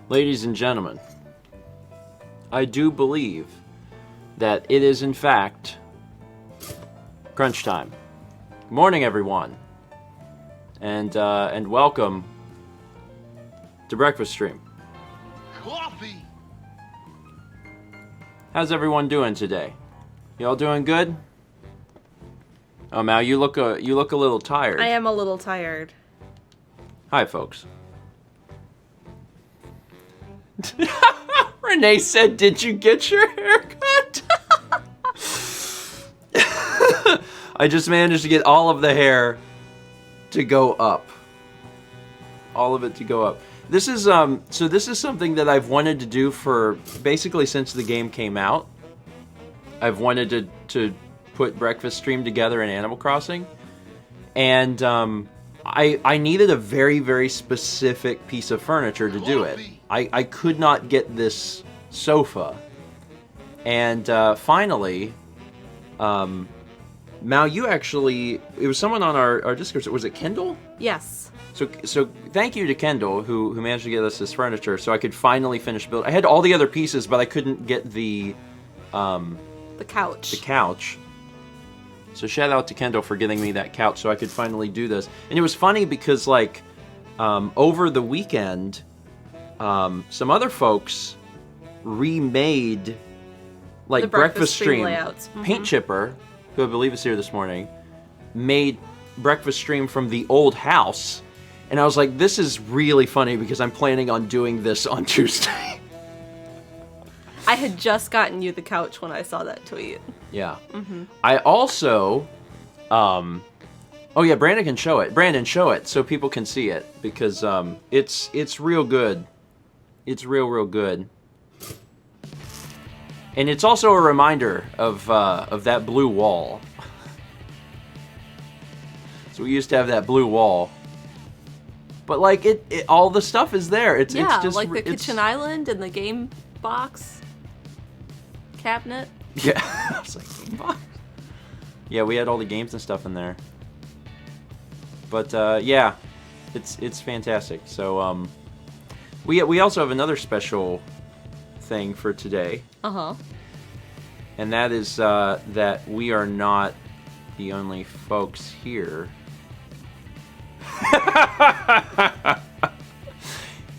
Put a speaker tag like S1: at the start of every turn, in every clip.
S1: Ladies and gentlemen, I do believe that it is in fact crunch time. Good morning, everyone, and welcome to Breakfast Stream.
S2: Coffee.
S1: How's everyone doing today? Y'all doing good? Oh, Mal, you look a little tired.
S3: I am a little tired.
S1: Hi, folks. Renee said, "Did you get your haircut?" I just managed to get all of the hair to go up. All of it to go up. This is so this is something that I've wanted to do for basically since the game came out. I've wanted to put Breakfast Stream together in Animal Crossing, and I needed a very, very specific piece of furniture to do it. I could not get this sofa, and finally, Mal, you actually, it was someone on our Discord. Was it Kendall?
S3: Yes.
S1: So thank you to Kendall who managed to get us this furniture so I could finally finish building. I had all the other pieces, but I couldn't get the
S3: couch.
S1: The couch. So shout out to Kendall for getting me that couch so I could finally do this. And it was funny because like over the weekend, some other folks remade like
S3: the
S1: Breakfast Stream
S3: layouts. Mm-hmm.
S1: Paint Chipper, who I believe is here this morning, made Breakfast Stream from the old house. And I was like, this is really funny because I'm planning on doing this on Tuesday.
S3: I had just gotten you the couch when I saw that tweet.
S1: Yeah.
S3: Mm-hmm.
S1: I also, oh yeah, Brandon can show it. Brandon, show it so people can see it because it's real good. It's real good. And it's also a reminder of that blue wall. So we used to have that blue wall. But like it all the stuff is there. It's just
S3: like the kitchen island and the game box cabinet.
S1: Yeah, I was like, game box. Yeah, we had all the games and stuff in there. But yeah, it's fantastic. So we also have another special thing for today. And that is that we are not the only folks here.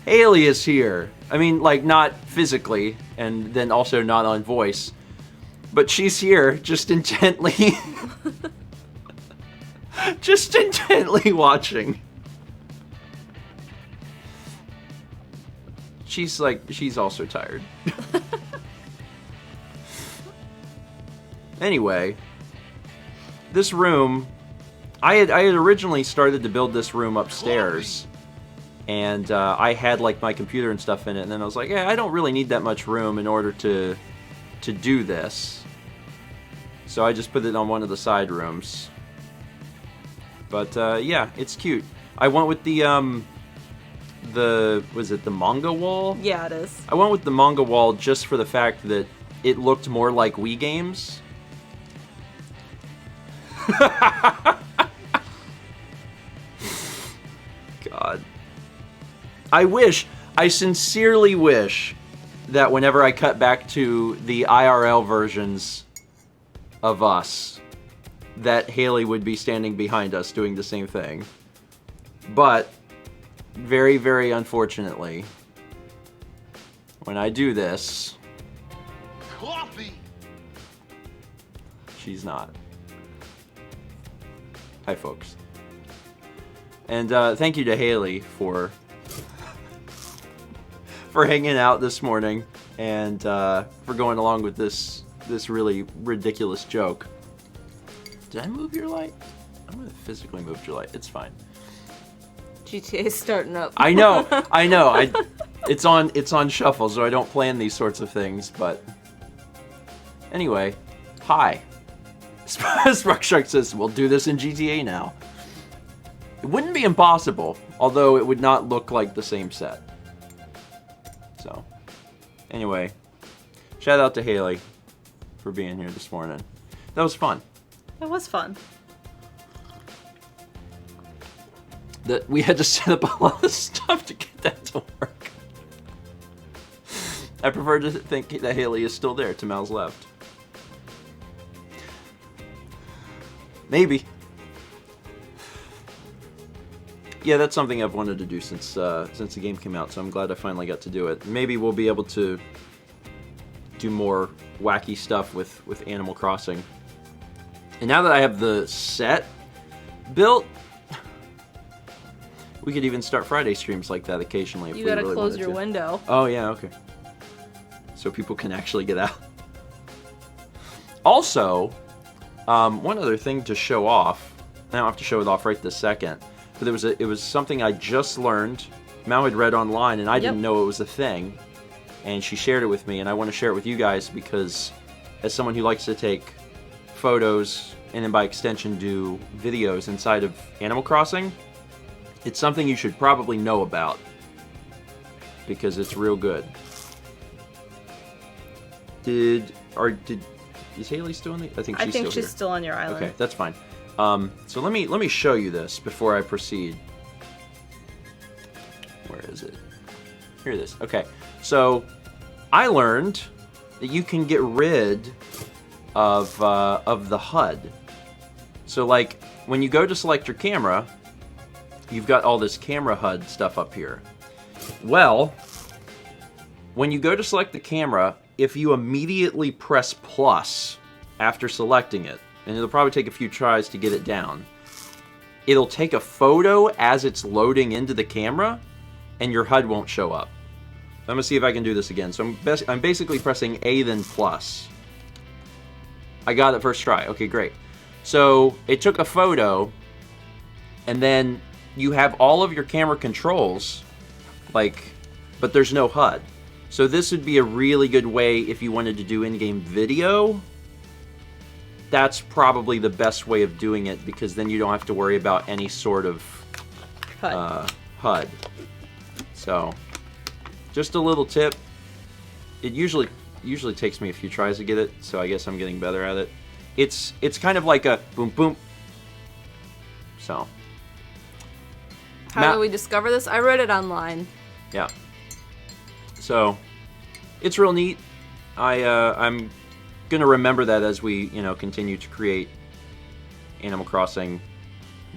S1: Haley is here. I mean, like, not physically, and then also not on voice. But she's here, just intently... just intently watching. She's also tired. Anyway, this room... I had originally started to build this room upstairs, and I had like my computer and stuff in it, and then I was like, yeah, I don't really need that much room in order to do this. So I just put it on one of the side rooms. But yeah, it's cute. I went with the was it the manga wall?
S3: Yeah, it is.
S1: I went with the manga wall just for the fact that it looked more like Wii games. God. I sincerely wish that whenever I cut back to the IRL versions of us, that Haley would be standing behind us doing the same thing. But, very, very unfortunately, when I do this,
S2: Coffee.
S1: she's not. Hi, folks. And thank you to Haley for hanging out this morning and for going along with this really ridiculous joke. Did I move your light? I'm gonna physically move your light. It's fine.
S3: GTA's starting up.
S1: I know. It's on shuffle, so I don't plan these sorts of things. But anyway, hi. Spark Shark says we'll do this in GTA now. It wouldn't be impossible, although it would not look like the same set. So, anyway, shout out to Haley for being here this morning. That was fun.
S3: It was fun.
S1: That we had to set up a lot of stuff to get that to work. I prefer to think that Haley is still there to Mal's left. Maybe. Yeah, that's something I've wanted to do since the game came out, so I'm glad I finally got to do it. Maybe we'll be able to do more wacky stuff with Animal Crossing. And now that I have the set built, we could even start Friday streams like that occasionally if
S3: You
S1: we
S3: gotta
S1: really
S3: close
S1: wanted
S3: your
S1: to.
S3: window.
S1: Oh, yeah, okay. So people can actually get out. Also, one other thing to show off. I don't have to show it off right this second, but it was something I just learned. Mal had read online, and I didn't know it was a thing. And she shared it with me, and I want to share it with you guys because as someone who likes to take photos and then by extension do videos inside of Animal Crossing, it's something you should probably know about because it's real good. Is Haley still in the? I think she's
S3: still on your island.
S1: Okay, that's fine. So let me show you this before I proceed. Where is it? Here it is. Okay, so I learned that you can get rid of the HUD. So like when you go to select your camera, you've got all this camera HUD stuff up here. Well, when you go to select the camera, if you immediately press plus after selecting it, and it'll probably take a few tries to get it down, it'll take a photo as it's loading into the camera, and your HUD won't show up. I'm gonna see if I can do this again. So I'm basically pressing A then plus. I got it first try. Okay, great. So it took a photo, and then you have all of your camera controls, but there's no HUD. So this would be a really good way if you wanted to do in-game video. That's probably the best way of doing it because then you don't have to worry about any sort of HUD. So, just a little tip. It usually takes me a few tries to get it, so I guess I'm getting better at it. It's kind of like a boom boom. So.
S3: How do we discover this? I read it online.
S1: Yeah. So, it's real neat. I'm gonna remember that as we, continue to create Animal Crossing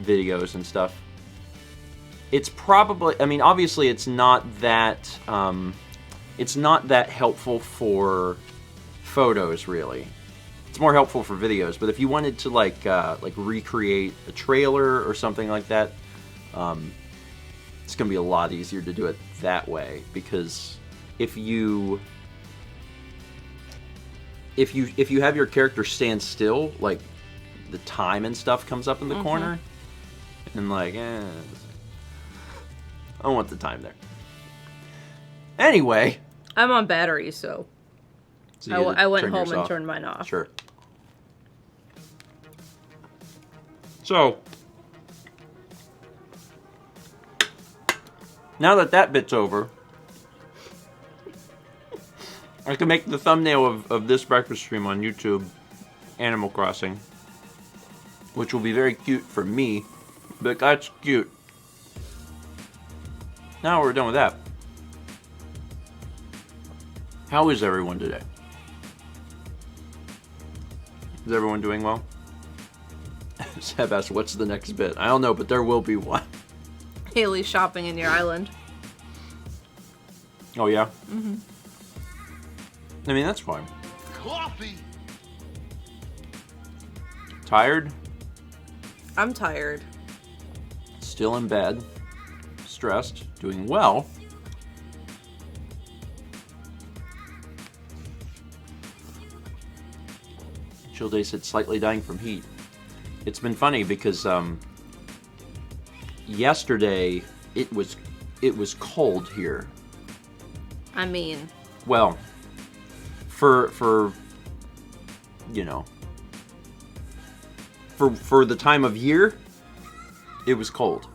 S1: videos and stuff. It's probably, obviously it's not that helpful for photos, really. It's more helpful for videos, but if you wanted to like recreate a trailer or something like that, it's gonna be a lot easier to do it that way, because if you have your character stand still, like the time and stuff comes up in the corner, and I don't want the time there. Anyway.
S3: I'm on battery, so I went home and turned mine off.
S1: Sure. So, now that bit's over, I can make the thumbnail of this breakfast stream on YouTube, Animal Crossing, which will be very cute for me, but that's cute. Now we're done with that. How is everyone today? Is everyone doing well? Seb asked, what's the next bit? I don't know, but there will be one.
S3: Haley's shopping in your island.
S1: Oh, yeah? Mm-hmm. That's fine.
S2: Coffee.
S1: Tired?
S3: I'm tired.
S1: Still in bed. Stressed. Doing well. Chill Day said slightly dying from heat. It's been funny because yesterday it was cold here. Well, for the time of year, it was cold.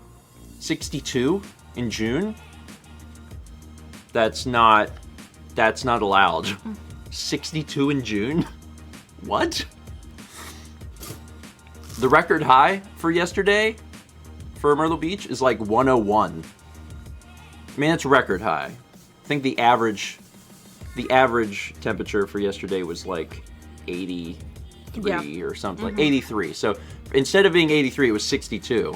S1: 62 in June. That's not allowed. 62 in June? What? The record high for yesterday for Myrtle Beach is like 101. It's record high. I think the average the average temperature for yesterday was like 83 or something, like 83. So instead of being 83, it was 62.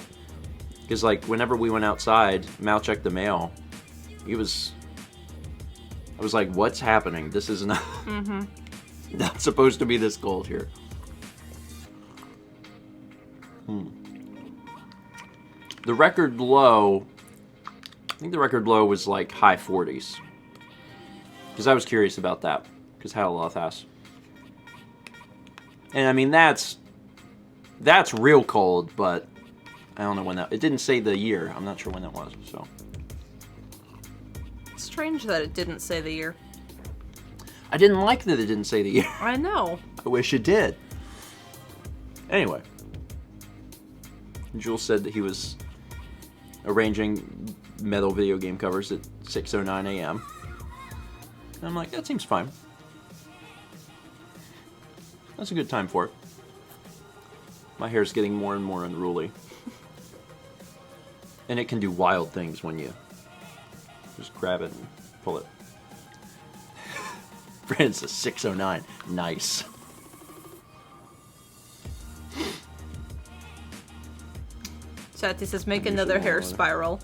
S1: Because like whenever we went outside, Mal checked the mail. I was like, what's happening? This is not, not supposed to be this cold here. The record low, I think the record low was like high 40s. Because I was curious about that. Because Halilothas. And I mean, that's real cold, but I don't know when that, it didn't say the year. I'm not sure when that was, so.
S3: It's strange that it didn't say the year.
S1: I didn't like that it didn't say the year.
S3: I know.
S1: I wish it did. Anyway. Jules said that he was arranging metal video game covers at 6:09 a.m. And I'm like, that seems fine. That's a good time for it. My hair's getting more and more unruly. And it can do wild things when you just grab it and pull it. Friends, a 6:09. Nice.
S3: Chatty says, make another hair spiral.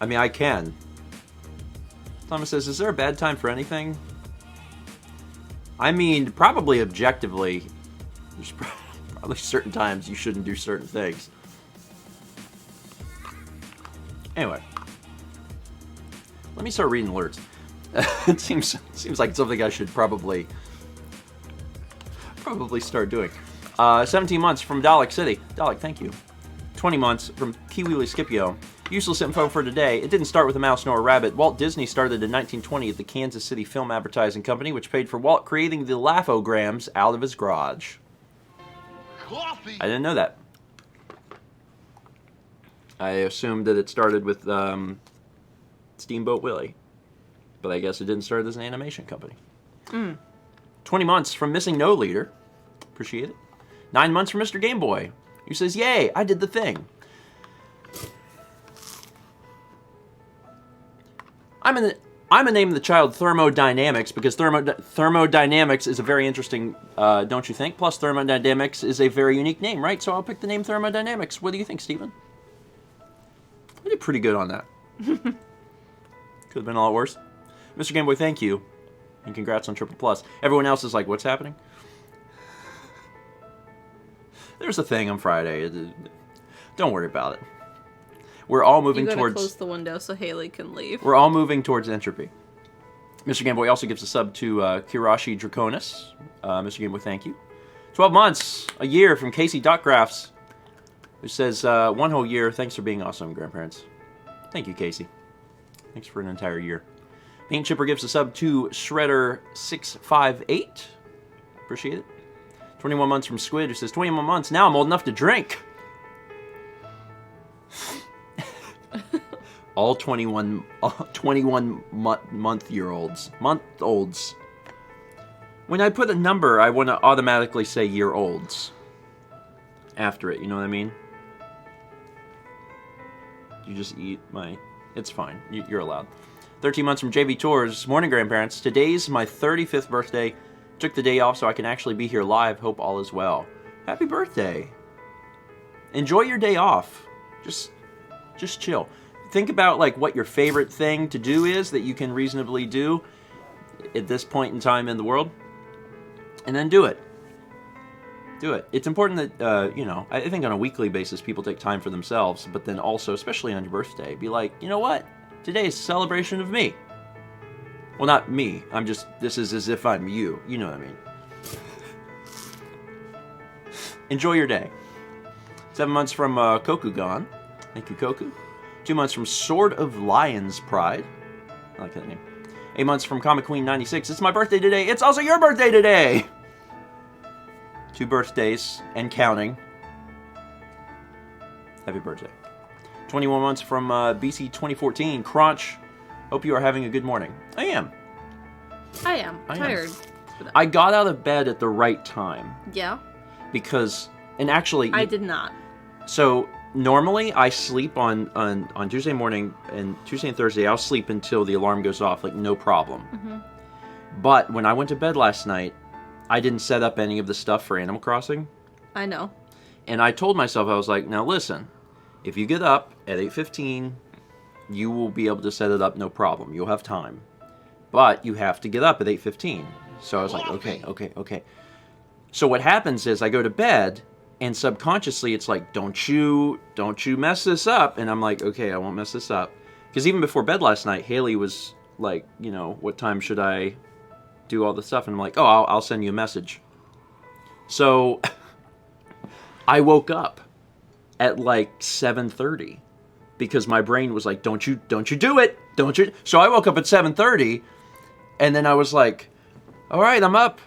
S1: I mean, I can. Thomas says, is there a bad time for anything? I mean, probably objectively, there's probably certain times you shouldn't do certain things. Anyway. Let me start reading alerts. It seems like something I should probably start doing. 17 months from Dalek City. Dalek, thank you. 20 months from Kiwili Scipio. Useless info for today. It didn't start with a mouse nor a rabbit. Walt Disney started in 1920 at the Kansas City Film Advertising Company, which paid for Walt creating the Laugh-O-Grams out of his garage.
S2: Coffee.
S1: I didn't know that. I assumed that it started with Steamboat Willie. But I guess it didn't start as an animation company. 20 months from Missing No Leader. Appreciate it. 9 months from Mr. Game Boy, who says, yay, I did the thing. I'm gonna name the child Thermodynamics because Thermodynamics is a very interesting, don't you think? Plus, Thermodynamics is a very unique name, right? So I'll pick the name Thermodynamics. What do you think, Steven? I did pretty good on that. Could have been a lot worse. Mr. Game Boy, thank you. And congrats on Triple Plus. Everyone else is like, what's happening? There's a thing on Friday. Don't worry about it. We're all moving towards...
S3: close the window so Haley can leave.
S1: We're all moving towards entropy. Mr. Game Boy also gives a sub to Kirashi Draconis. Mr. Game Boy, thank you. 12 months, a year from Casey Dotgraphs, who says, 1 whole year, thanks for being awesome, grandparents. Thank you, Casey. Thanks for an entire year. Paint Chipper gives a sub to Shredder658. Appreciate it. 21 months from Squid, who says, 21 months, now I'm old enough to drink. All 21-month-year-olds. Month-olds. When I put a number, I want to automatically say year-olds after it, you know what I mean? You just eat my... It's fine. You're allowed. 13 months from JV Tours. Morning, grandparents. Today's my 35th birthday. Took the day off so I can actually be here live. Hope all is well. Happy birthday. Enjoy your day off. Just chill. Think about like what your favorite thing to do is that you can reasonably do at this point in time in the world. And then do it. Do it. It's important that, you know, I think on a weekly basis people take time for themselves, but then also, especially on your birthday, be like, you know what? Today is a celebration of me. Well, not me. This is as if I'm you. You know what I mean. Enjoy your day. 7 months from Kokugan. Thank you, Koku. 2 months from Sword of Lion's Pride. I like that name. 8 months from Comic Queen 96. It's my birthday today. It's also your birthday today. 2 birthdays and counting. Happy birthday. 21 months from BC 2014. Crunch. Hope you are having a good morning. I am.
S3: I am. Tired.
S1: I got out of bed at the right time.
S3: Yeah.
S1: Because, and actually...
S3: I did not.
S1: So, normally I sleep on Tuesday morning, and Tuesday and Thursday I'll sleep until the alarm goes off, like no problem.
S3: Mm-hmm.
S1: But when I went to bed last night, I didn't set up any of the stuff for Animal Crossing.
S3: I know.
S1: And I told myself, I was like, now listen, if you get up at 8:15, you will be able to set it up no problem. You'll have time. But you have to get up at 8:15. So I was like, okay. So what happens is I go to bed, and subconsciously it's like, don't you mess this up. And I'm like, okay, I won't mess this up. Because even before bed last night, Haley was like, you know, what time should I do all the stuff? And I'm like, oh, I'll send you a message. So I woke up at like 7:30 because my brain was like, don't you do it. Don't you. So I woke up at 7:30, and then I was like, all right, I'm up.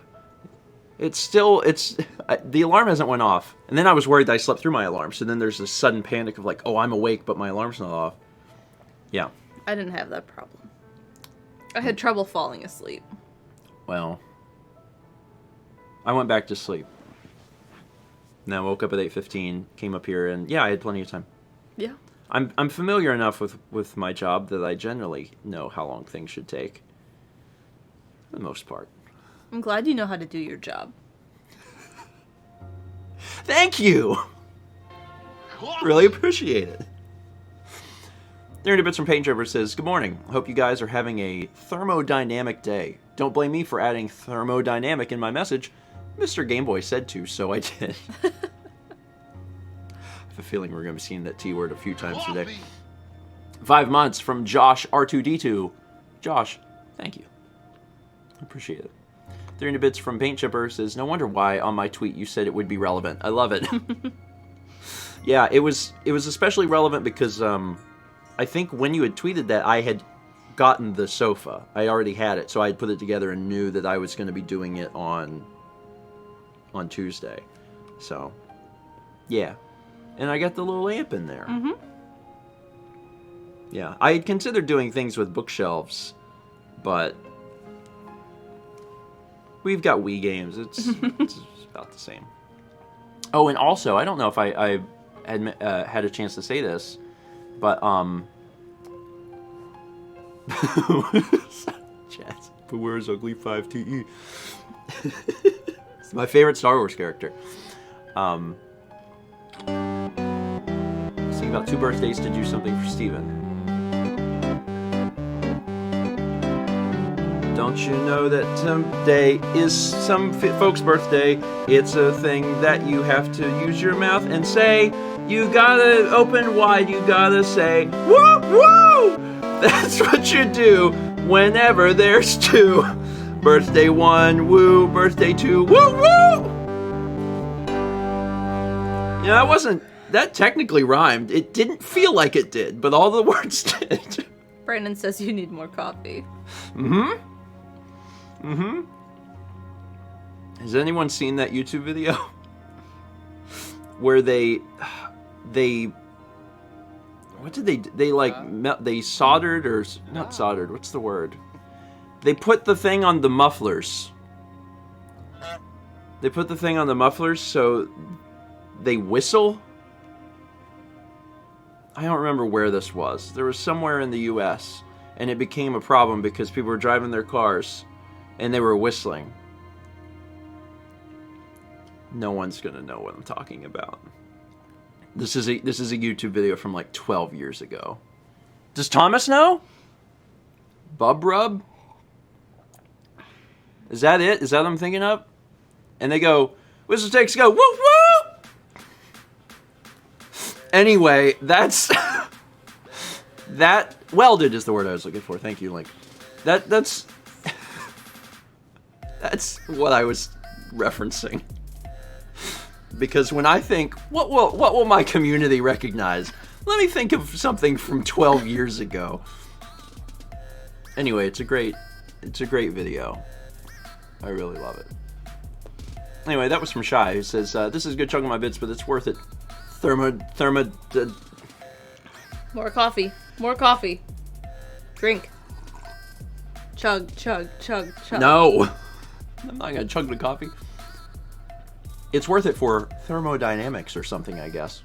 S1: The alarm hasn't went off. And then I was worried that I slept through my alarm. So then there's this sudden panic of like, oh, I'm awake, but my alarm's not off. Yeah.
S3: I didn't have that problem. I had trouble falling asleep.
S1: Well, I went back to sleep. And I woke up at 8:15, came up here, and yeah, I had plenty of time.
S3: Yeah.
S1: I'm familiar enough with my job that I generally know how long things should take. For the most part.
S3: I'm glad you know how to do your job.
S1: Thank you! Really appreciate it. Darren Bits from Paint Driver says, good morning. Hope you guys are having a thermodynamic day. Don't blame me for adding thermodynamic in my message. Mr. Gameboy said to, so I did. I have a feeling we're going to be seeing that T word a few times today. 5 months from Josh R2D2. Josh, thank you. I appreciate it. 300 Bits from Paint Chipper says, no wonder why on my tweet you said it would be relevant. I love it. Yeah, it was especially relevant because I think when you had tweeted that, I had gotten the sofa. I already had it, so I had put it together and knew that I was going to be doing it on Tuesday. So, yeah. And I got the little lamp in there.
S3: Mm-hmm.
S1: Yeah, I had considered doing things with bookshelves, but we've got Wii games. It's about the same. Oh, and also, I don't know if I had a chance to say this, but Chaz, but where's Ugly 5TE? It's my favorite Star Wars character. Thinking about 2 birthdays to do something for Steven. Don't you know that someday is some folks' birthday? It's a thing that you have to use your mouth and say. You gotta open wide, you gotta say, woo, woo! That's what you do whenever there's 2. Birthday 1, woo, birthday 2, woo, woo! Yeah, that technically rhymed. It didn't feel like it did, but all the words did.
S3: Brandon says you need more coffee.
S1: Mm-hmm. Mm-hmm. Has anyone seen that YouTube video? Where they what did they they soldered or not soldered, what's the word? They put the thing on the mufflers. They put the thing on the mufflers so they whistle. I don't remember where this was. There was somewhere in the US, and it became a problem because people were driving their cars and they were whistling. No one's gonna know what I'm talking about. This is a YouTube video from like 12 years ago. Does Thomas know? Bub Rub? Is that it? Is that what I'm thinking of? And they go, whistle takes go, woo woo! Anyway, that's that welded is the word I was looking for. Thank you, Link. That's what I was referencing. Because when I think, what will my community recognize? Let me think of something from 12 years ago. Anyway, it's a great video. I really love it. Anyway, that was from Shy, who says, this is a good chunk of my bits, but it's worth it.
S3: More coffee. More coffee. Drink. Chug, chug, chug, chug.
S1: No! I'm not gonna chug the coffee. It's worth it for thermodynamics or something, I guess.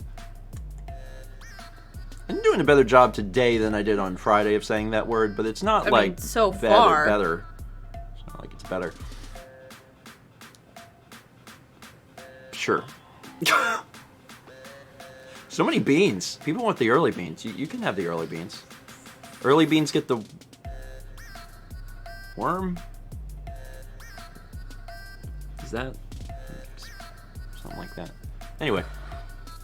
S1: doing a better job today than I did on Friday of saying that word, but it's not
S3: I
S1: like
S3: mean, so
S1: better,
S3: far.
S1: better. It's not like it's better. Sure. So many beans. People want the early beans. You can have the early beans. Early beans get the worm. Is that something like that? Anyway,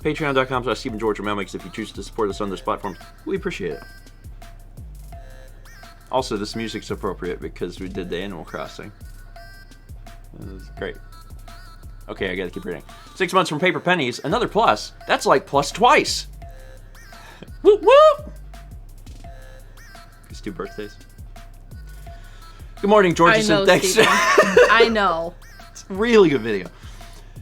S1: patreon.com/StephenGeorge or Nameks if you choose to support us on those platforms. We appreciate it. Also, this music's appropriate because we did the Animal Crossing. This is great. Okay, I gotta keep reading. 6 months from Paper Pennies, another plus. That's like plus twice. Whoop whoop! It's 2 birthdays. Good morning, Georges, and thanks.
S3: I know.
S1: It's a really good video.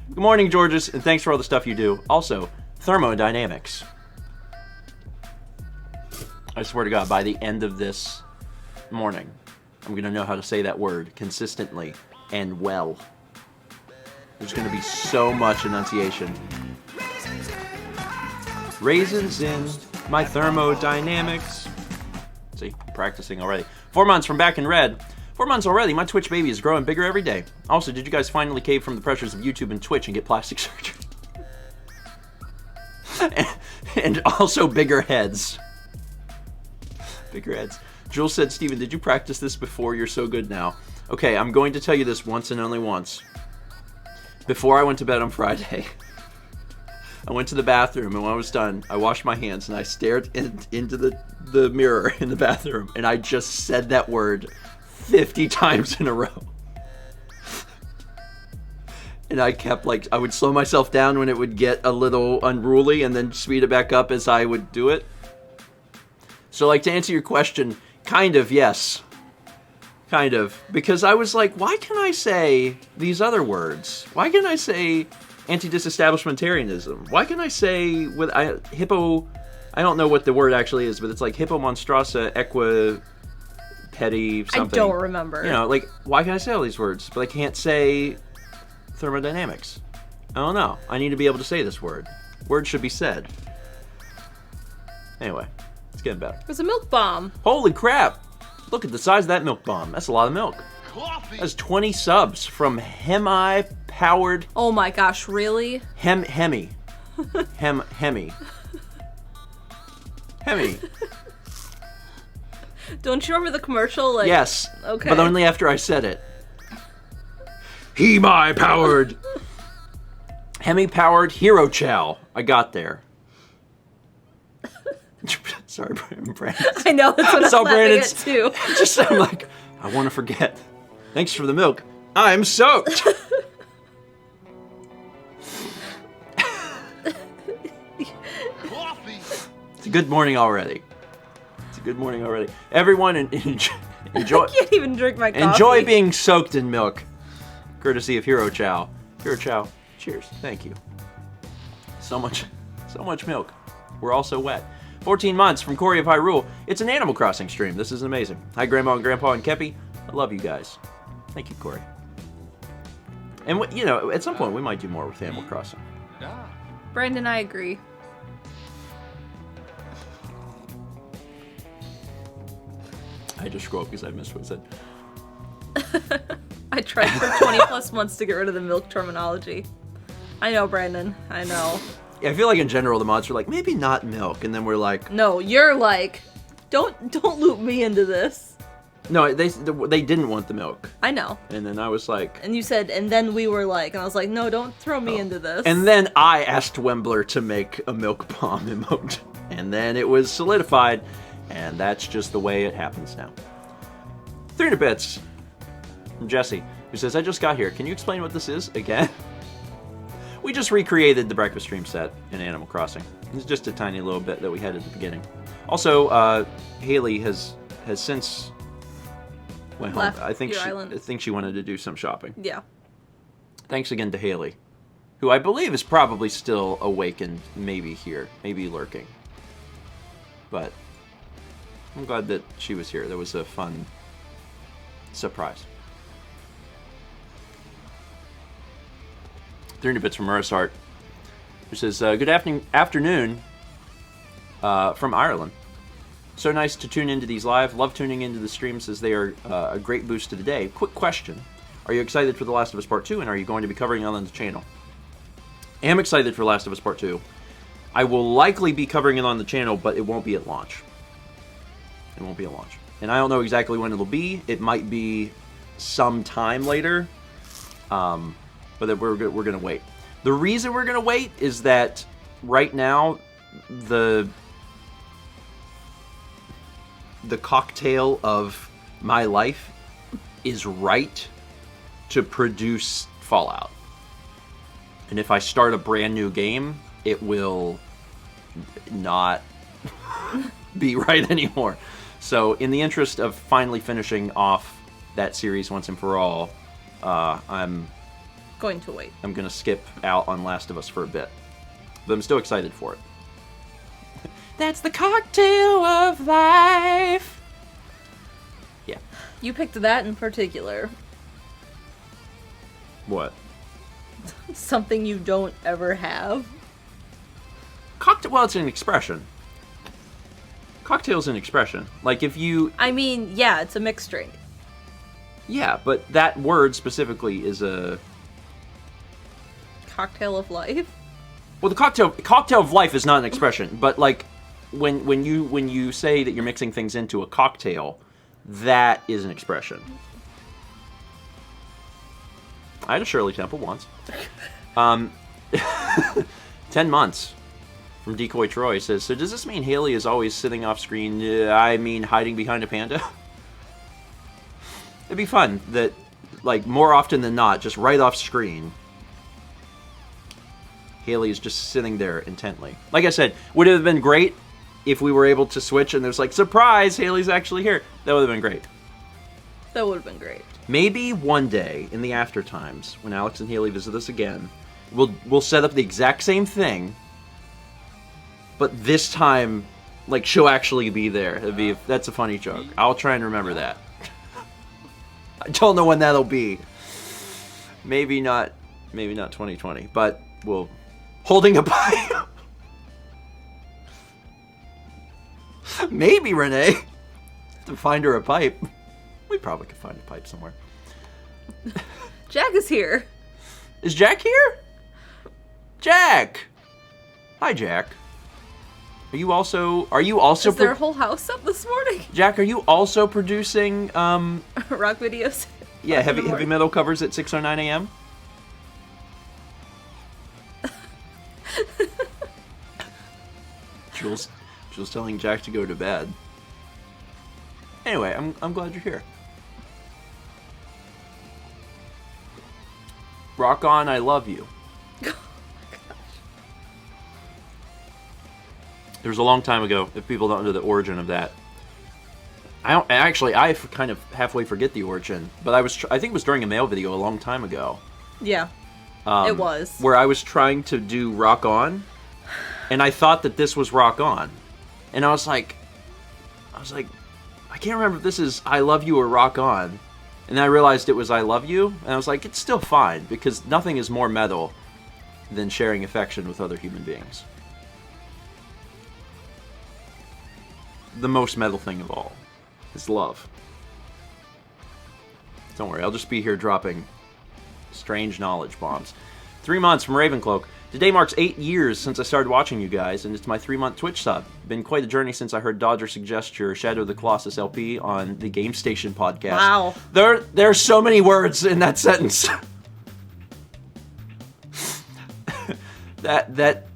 S1: Good morning, Georges, and thanks for all the stuff you do. Also, thermodynamics. I swear to God, by the end of this morning, I'm gonna know how to say that word consistently and well. There's going to be so much enunciation. Raisins in my thermodynamics. See, practicing already. 4 months from back in red. 4 months already. My Twitch baby is growing bigger every day. Also, did you guys finally cave from the pressures of YouTube and Twitch and get plastic surgery? And also bigger heads. Bigger heads. Jules said, Steven, did you practice this before? You're so good now. Okay, I'm going to tell you this once and only once. Before I went to bed on Friday, I went to the bathroom, and when I was done, I washed my hands, and I stared into the mirror in the bathroom, and I just said that word 50 times in a row. And I kept, like, I would slow myself down when it would get a little unruly, and then speed it back up as I would do it. So, like, to answer your question, kind of, yes. Kind of. Because I was like, why can I say these other words? Why can I say anti-disestablishmentarianism? Why can I say hippo... I don't know what the word actually is, but it's like hippo monstrasa equa petty something.
S3: I don't remember.
S1: You know, like, why can I say all these words? But I can't say thermodynamics. I don't know. I need to be able to say this word. Words should be said. Anyway, it's getting better.
S3: It was a milk bomb.
S1: Holy crap! Look at the size of that milk bomb. That's a lot of milk.
S2: Coffee.
S1: That's 20 subs from Hemi-powered...
S3: Oh my gosh, really?
S1: Hemi. Hemi.
S3: Don't you remember the commercial? Like,
S1: Yes.
S3: Okay.
S1: But only after I said it. Hemi-powered. Hemi-powered Hero Chow. I got there. Sorry, Brandon.
S3: I know, that's what I'm laughing at too.
S1: Just I'm like, I want to forget. Thanks for the milk. I'm soaked.
S2: Coffee.
S1: It's a good morning already. Everyone, enjoy.
S3: I can't even drink my coffee.
S1: Enjoy being soaked in milk, courtesy of Hero Chow. Hero Chow, cheers. Thank you. So much milk. We're all so wet. 14 months from Corey of Hyrule. It's an Animal Crossing stream. This is amazing. Hi, Grandma and Grandpa and Kepi. I love you guys. Thank you, Corey. And, you know, at some point, we might do more with Animal Crossing.
S3: Brandon, I agree.
S1: I had to scroll because I missed what it said.
S3: I tried for 20 plus months to get rid of the milk terminology. I know, Brandon. I know.
S1: Yeah, I feel like in general, the mods are like, maybe not milk. And then we're like...
S3: No, you're like, don't loop me into this.
S1: No, they didn't want the milk.
S3: I know.
S1: And then I was like...
S3: And you said, and then we were like, and I was like, no, don't throw me into this.
S1: And then I asked Wembler to make a milk bomb emote. And then it was solidified. And that's just the way it happens now. 300 bits from Jesse, who says, I just got here. Can you explain what this is again? We just recreated the breakfast stream set in Animal Crossing. It's just a tiny little bit that we had at the beginning. Also, Haley has since went home.
S3: Left
S1: I think
S3: your
S1: she wanted to do some shopping.
S3: Yeah.
S1: Thanks again to Haley, who I believe is probably still awake and maybe here, maybe lurking. But I'm glad that she was here. That was a fun surprise. 300 bits from Marisart, who says, good afternoon. from Ireland. So nice to tune into these live. Love tuning into the streams as they are a great boost to the day. Quick question. Are you excited for The Last of Us Part 2, and are you going to be covering it on the channel? I am excited for Last of Us Part 2. I will likely be covering it on the channel, but it won't be at launch. It won't be at launch. And I don't know exactly when it'll be. It might be some time later. But we're going to wait. The reason we're going to wait is that right now, the cocktail of my life is right to produce Fallout. And if I start a brand new game, it will not be right anymore. So in the interest of finally finishing off that series once and for all, I'm
S3: Going to wait.
S1: I'm going to skip out on Last of Us for a bit. But I'm still excited for it. That's the cocktail of life. Yeah.
S3: You picked that in particular.
S1: What?
S3: Something you don't ever have.
S1: Cocktail. Well, it's an expression. Cocktail's an expression. Like if you.
S3: I mean, yeah, it's a mixed drink.
S1: Yeah, but that word specifically is a.
S3: Cocktail of life.
S1: Well, the cocktail of life is not an expression, but like. When you say that you're mixing things into a cocktail, that is an expression. I had a Shirley Temple once. 10 months from Decoy Troy says, so does this mean Haley is always sitting off screen? I mean hiding behind a panda? It'd be fun that, like, more often than not, just right off screen, Haley is just sitting there intently. Like I said, would it have been great if we were able to switch and there's like, surprise, Haley's actually here. That would have been great.
S3: That would have been great.
S1: Maybe one day in the after times, when Alex and Haley visit us again, we'll set up the exact same thing, but this time, like, she'll actually be there. That's a funny joke. I'll try and remember that. I don't know when that'll be. Maybe not 2020, but we'll holding a pipe. Maybe, Renee. To find her a pipe. We probably could find a pipe somewhere.
S3: Jack is here.
S1: Is Jack here? Jack! Hi, Jack. Are you also
S3: Is there a whole house up this morning?
S1: Jack, are you also producing
S3: Rock videos?
S1: Yeah, heavy metal covers at 6:09 a.m.? Jules telling Jack to go to bed. Anyway, I'm glad you're here. Rock on, I love you. There was a long time ago, if people don't know the origin of that. I kind of halfway forget the origin, but I think it was during a mail video a long time ago.
S3: Yeah, it was.
S1: Where I was trying to do Rock On, and I thought that this was Rock On. And I was like, I can't remember if this is I Love You or Rock On. And then I realized it was I Love You, and I was like, it's still fine, because nothing is more metal than sharing affection with other human beings. The most metal thing of all is love. Don't worry, I'll just be here dropping strange knowledge bombs. 3 months from Ravencloak. Today marks 8 years since I started watching you guys, and it's my 3-month Twitch sub. Been quite a journey since I heard Dodger suggest your Shadow of the Colossus LP on the Game Station podcast.
S3: Wow.
S1: There are so many words in that sentence. that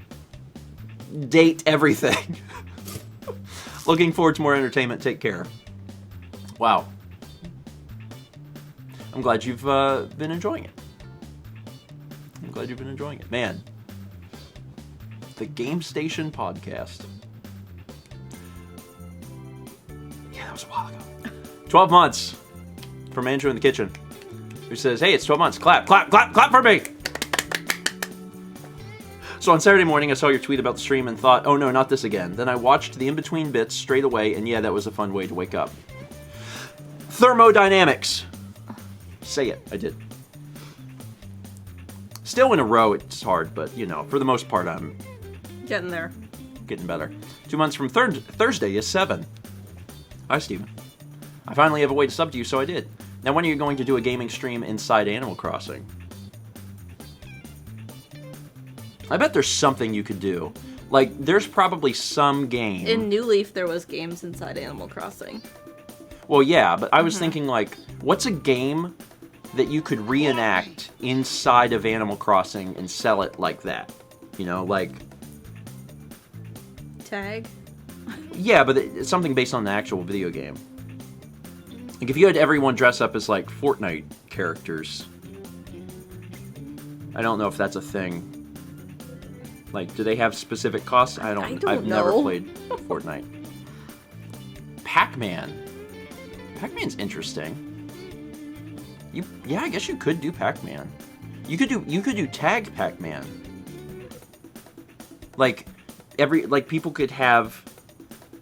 S1: date everything. Looking forward to more entertainment. Take care. Wow. I'm glad you've been enjoying it. I'm glad you've been enjoying it. Man. The Game Station podcast. Yeah, that was a while ago. 12 months from Andrew in the kitchen, who says, hey, it's 12 months. Clap, clap, clap, clap for me. So on Saturday morning, I saw your tweet about the stream and thought, oh no, not this again. Then I watched the in-between bits straight away, and yeah, that was a fun way to wake up. Thermodynamics. Say it. I did. Still in a row, it's hard, but, you know, for the most part, I'm
S3: Getting there.
S1: getting better. 2 months from Thursday is 7. Hi, Steven. I finally have a way to sub to you, so I did. Now, when are you going to do a gaming stream inside Animal Crossing? I bet there's something you could do. Like, there's probably some game.
S3: In New Leaf, there was games inside Animal Crossing.
S1: Well, yeah, but I was thinking, like, what's a game that you could reenact inside of Animal Crossing and sell it like that? You know, like...
S3: Tag?
S1: Yeah, but it's something based on the actual video game. Like, if you had everyone dress up as, like, Fortnite characters. I don't know if that's a thing. Like, do they have specific costs? I've
S3: don't
S1: never
S3: know.
S1: played Fortnite. Pac-Man. Pac-Man's interesting. Yeah, I guess you could do Pac-Man. You could do Tag Pac-Man. Like people could have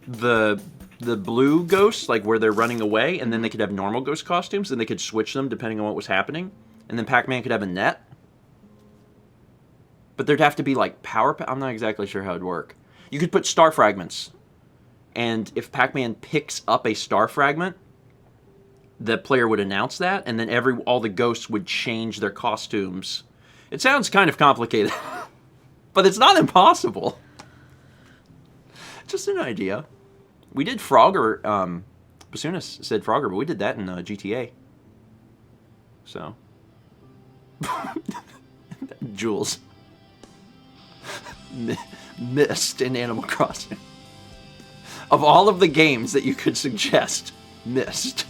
S1: the blue ghosts, like where they're running away, and then they could have normal ghost costumes, and they could switch them depending on what was happening. And then Pac-Man could have a net. But there'd have to be like I'm not exactly sure how it'd work. You could put star fragments. And if Pac-Man picks up a star fragment, the player would announce that, and then all the ghosts would change their costumes. It sounds kind of complicated, but it's not impossible. Just an idea. We did Frogger. Basunas said Frogger, but we did that in GTA. So. Jules. Missed in Animal Crossing. Of all of the games that you could suggest, missed.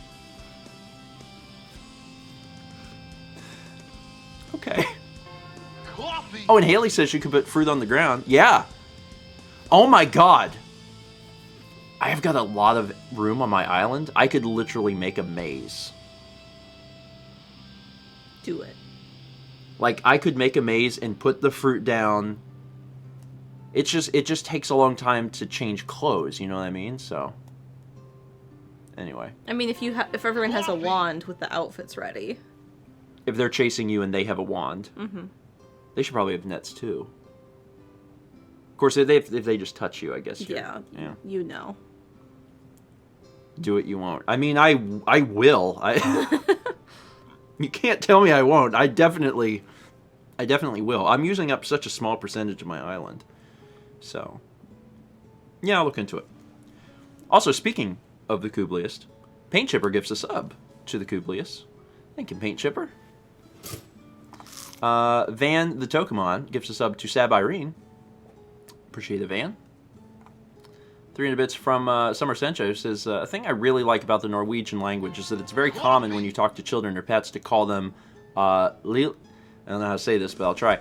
S1: Okay.
S2: Coffee.
S1: Oh, and Haley says you could put fruit on the ground. Yeah. Oh my god. I have got a lot of room on my island. I could literally make a maze.
S3: Do it.
S1: Like, I could make a maze and put the fruit down. It just takes a long time to change clothes, you know what I mean? So, anyway.
S3: I mean, if everyone has a wand with the outfits ready.
S1: If they're chasing you and they have a wand,
S3: Mm-hmm.
S1: they should probably have nets too. Of course, if they just touch you, I guess.
S3: Yeah. You know.
S1: Do it, you won't. I mean, I will. You can't tell me I won't. I definitely will. I'm using up such a small percentage of my island. So, yeah, I'll look into it. Also, speaking of the Koobliest, Paint Chipper gives a sub to the Koobliest. Thank you, Paint Chipper. Van the Tokamon gives a sub to Sab Irene. Appreciate it, Van. 300 bits from Summer Sencho says, a thing I really like about the Norwegian language is that it's very common when you talk to children or pets to call them Lil. I don't know how to say this, but I'll try.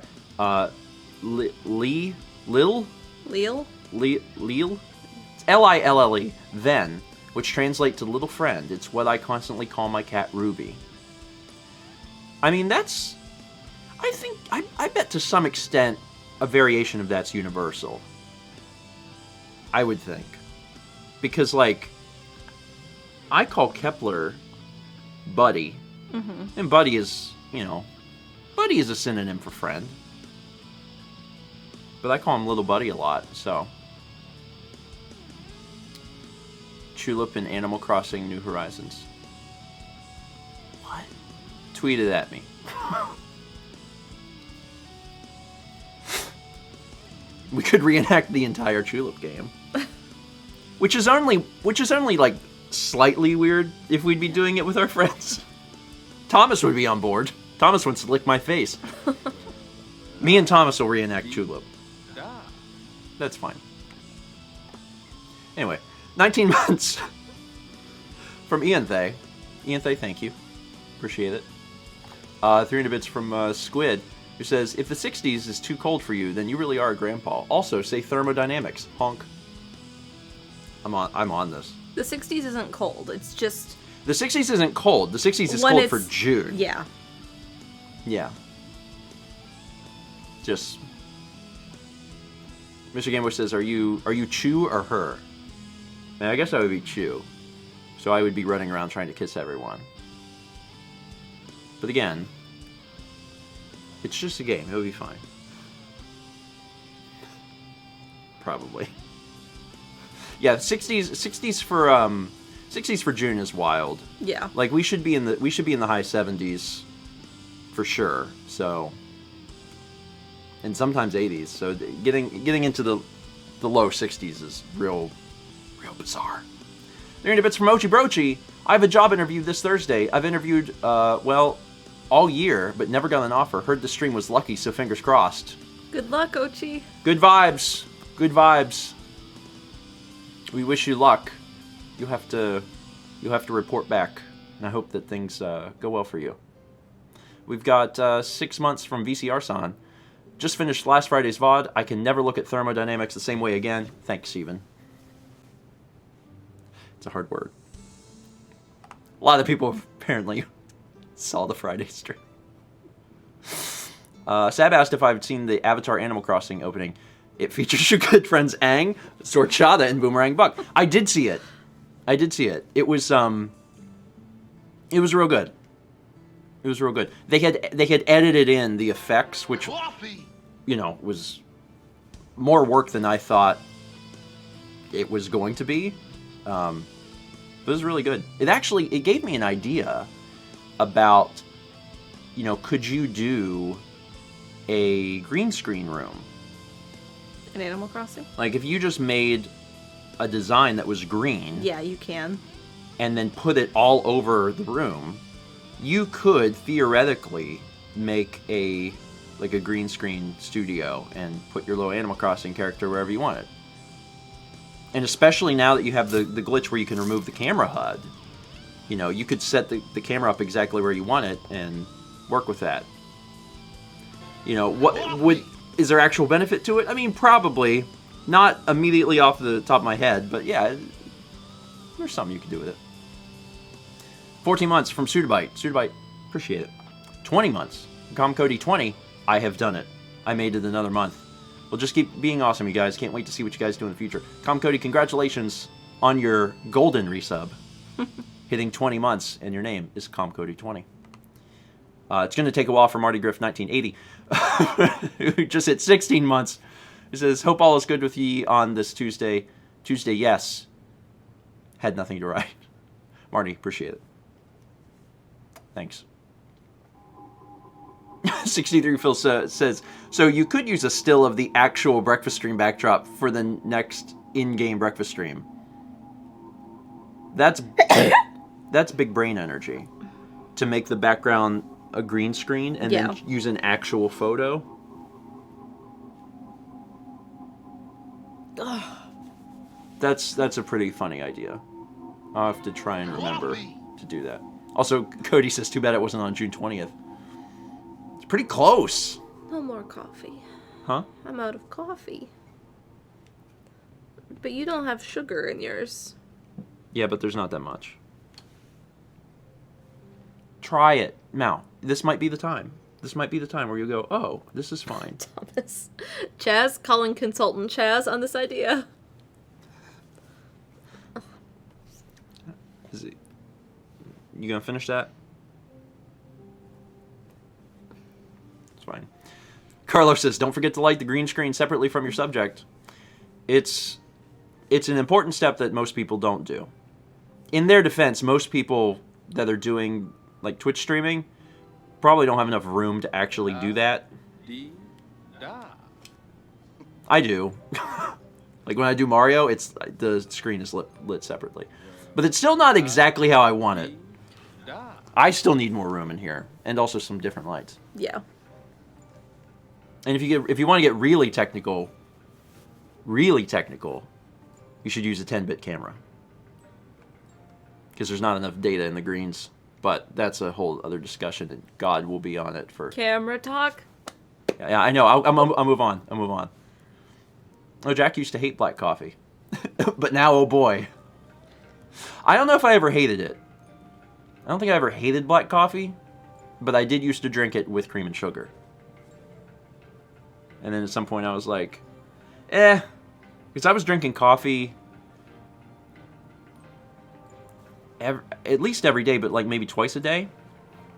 S1: Lil? Lil? It's Lille, then, which translates to little friend. It's what I constantly call my cat Ruby. I mean, that's... I bet to some extent a variation of that's universal. I would think. Because, like, I call Kepler Buddy. Mm-hmm. And Buddy is, Buddy is a synonym for friend. But I call him Little Buddy a lot, so. Tulip in Animal Crossing New Horizons. What? Tweet it at me. We could reenact the entire Tulip game. Which is only like slightly weird if we'd be doing it with our friends. Thomas would be on board. Thomas wants to lick my face. Me and Thomas will reenact Tulip. That's fine. Anyway, 19 months from Ian Thay. Ian Thay, thank you. Appreciate it. 300 bits from Squid, who says, if the 60s is too cold for you, then you really are a grandpa. Also, say thermodynamics. Honk. I'm on this.
S3: The 60s isn't cold. It's just...
S1: The 60s isn't cold. The 60s is cold for June.
S3: Yeah.
S1: Yeah. Just... Mr. Gameboy says, are you Chew or her? And I guess I would be Chew. So I would be running around trying to kiss everyone. But again, it's just a game. It'll be fine. Probably. Yeah, 60s for June is wild.
S3: Yeah.
S1: Like we should be in the high 70s for sure. So, and sometimes 80s. So getting into the low 60s is real bizarre. They're into bits from Ochi Brochi. I have a job interview this Thursday. I've interviewed all year, but never got an offer. Heard the stream was lucky, so fingers crossed.
S3: Good luck, Ochi.
S1: Good vibes. Good vibes. We wish you luck. You'll have to report back, and I hope that things go well for you. We've got 6 months from VCR-san. Just finished last Friday's VOD. I can never look at thermodynamics the same way again. Thanks, Steven. It's a hard word. A lot of people apparently saw the Friday stream. Sab asked if I've seen the Avatar Animal Crossing opening. It features your good friends Aang, Sorchada, and Boomerang Buck. I did see it. It was real good. It was real good. They had edited in the effects, which
S2: Coffee.
S1: Was more work than I thought it was going to be. But it was really good. It gave me an idea about, could you do a green screen room?
S3: In Animal Crossing?
S1: Like if you just made a design that was green.
S3: Yeah, you can.
S1: And then put it all over the room, you could theoretically make a green screen studio and put your little Animal Crossing character wherever you want it. And especially now that you have the glitch where you can remove the camera HUD, you could set the camera up exactly where you want it and work with that. Is there actual benefit to it? I mean, probably. Not immediately off the top of my head, but yeah, there's something you can do with it. 14 months from Sudabite. Sudabite, appreciate it. 20 months. Comcody 20, I have done it. I made it another month. Well, just keep being awesome, you guys. Can't wait to see what you guys do in the future. Comcody, congratulations on your golden resub. Hitting 20 months, and your name is Comcody 20. It's going to take a while for Marty Griff 1980, who just hit 16 months. He says, hope all is good with ye on this Tuesday. Tuesday, yes. Had nothing to write. Marty, appreciate it. Thanks. 63 Phil says, so you could use a still of the actual breakfast stream backdrop for the next in-game breakfast stream. That's big brain energy. To make the background a green screen and then use an actual photo. That's a pretty funny idea. I'll have to try and remember to do that. Also, Cody says, too bad it wasn't on June 20th. It's pretty close.
S3: No more coffee.
S1: Huh?
S3: I'm out of coffee. But you don't have sugar in yours.
S1: Yeah, but there's not that much. Try it. Now, this might be the time. This might be the time where you go, oh, this is fine.
S3: Thomas. Chaz, calling consultant Chaz on this idea.
S1: Is it, you gonna finish that? It's fine. Carlos says, don't forget to light the green screen separately from your subject. It's an important step that most people don't do. In their defense, most people that are doing like Twitch streaming probably don't have enough room to actually do that. I do. Like when I do Mario, the screen is lit separately. But it's still not exactly how I want it. I still need more room in here, and also some different lights.
S3: Yeah.
S1: And if you want to get really technical, you should use a 10-bit camera. Because there's not enough data in the greens. But that's a whole other discussion, and God will be on it for...
S3: Camera talk?
S1: Yeah, I know. I'll move on. Oh, Jack used to hate black coffee. But now, oh boy. I don't know if I ever hated it. I don't think I ever hated black coffee. But I did used to drink it with cream and sugar. And then at some point I was like, because I was drinking coffee at least every day, but like maybe twice a day.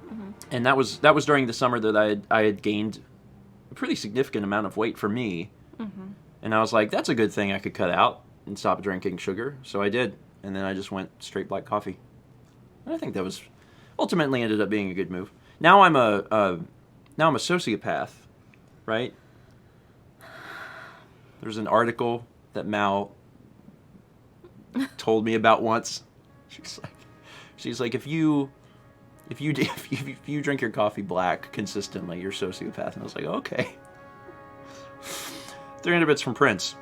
S1: Mm-hmm. And that was during the summer that I had gained a pretty significant amount of weight for me. Mm-hmm. And I was like, that's a good thing I could cut out. and stop drinking sugar, so I did. And then I just went straight black coffee. And I think that was ultimately ended up being a good move. Now I'm a sociopath, right? There's an article that Mal told me about once. She's like, if you drink your coffee black consistently, you're a sociopath. And I was like, okay. 300 bits from Prince,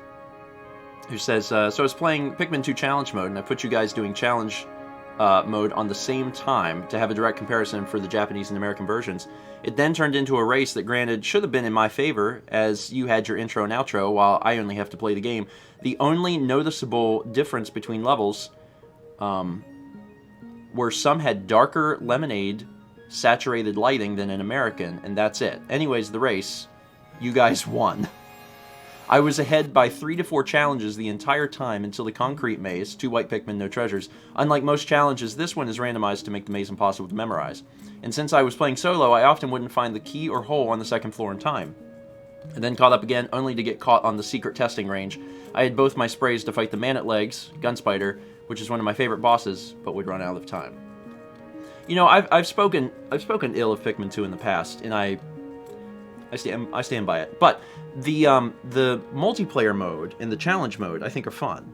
S1: who says, so I was playing Pikmin 2 challenge mode, and I put you guys doing challenge mode on the same time to have a direct comparison for the Japanese and American versions. It then turned into a race that, granted, should have been in my favor, as you had your intro and outro, while I only have to play the game. The only noticeable difference between levels were some had darker lemonade saturated lighting than in American, and that's it. Anyways, the race, you guys won. I was ahead by 3 to 4 challenges the entire time until the concrete maze, 2 white Pikmin, no treasures. Unlike most challenges, this one is randomized to make the maze impossible to memorize. And since I was playing solo, I often wouldn't find the key or hole on the second floor in time. And then caught up again, only to get caught on the secret testing range. I had both my sprays to fight the man-at-legs, Gunspider, which is one of my favorite bosses, but would run out of time. You know, I've spoken ill of Pikmin 2 in the past, and I stand by it. But the multiplayer mode and the challenge mode, I think, are fun.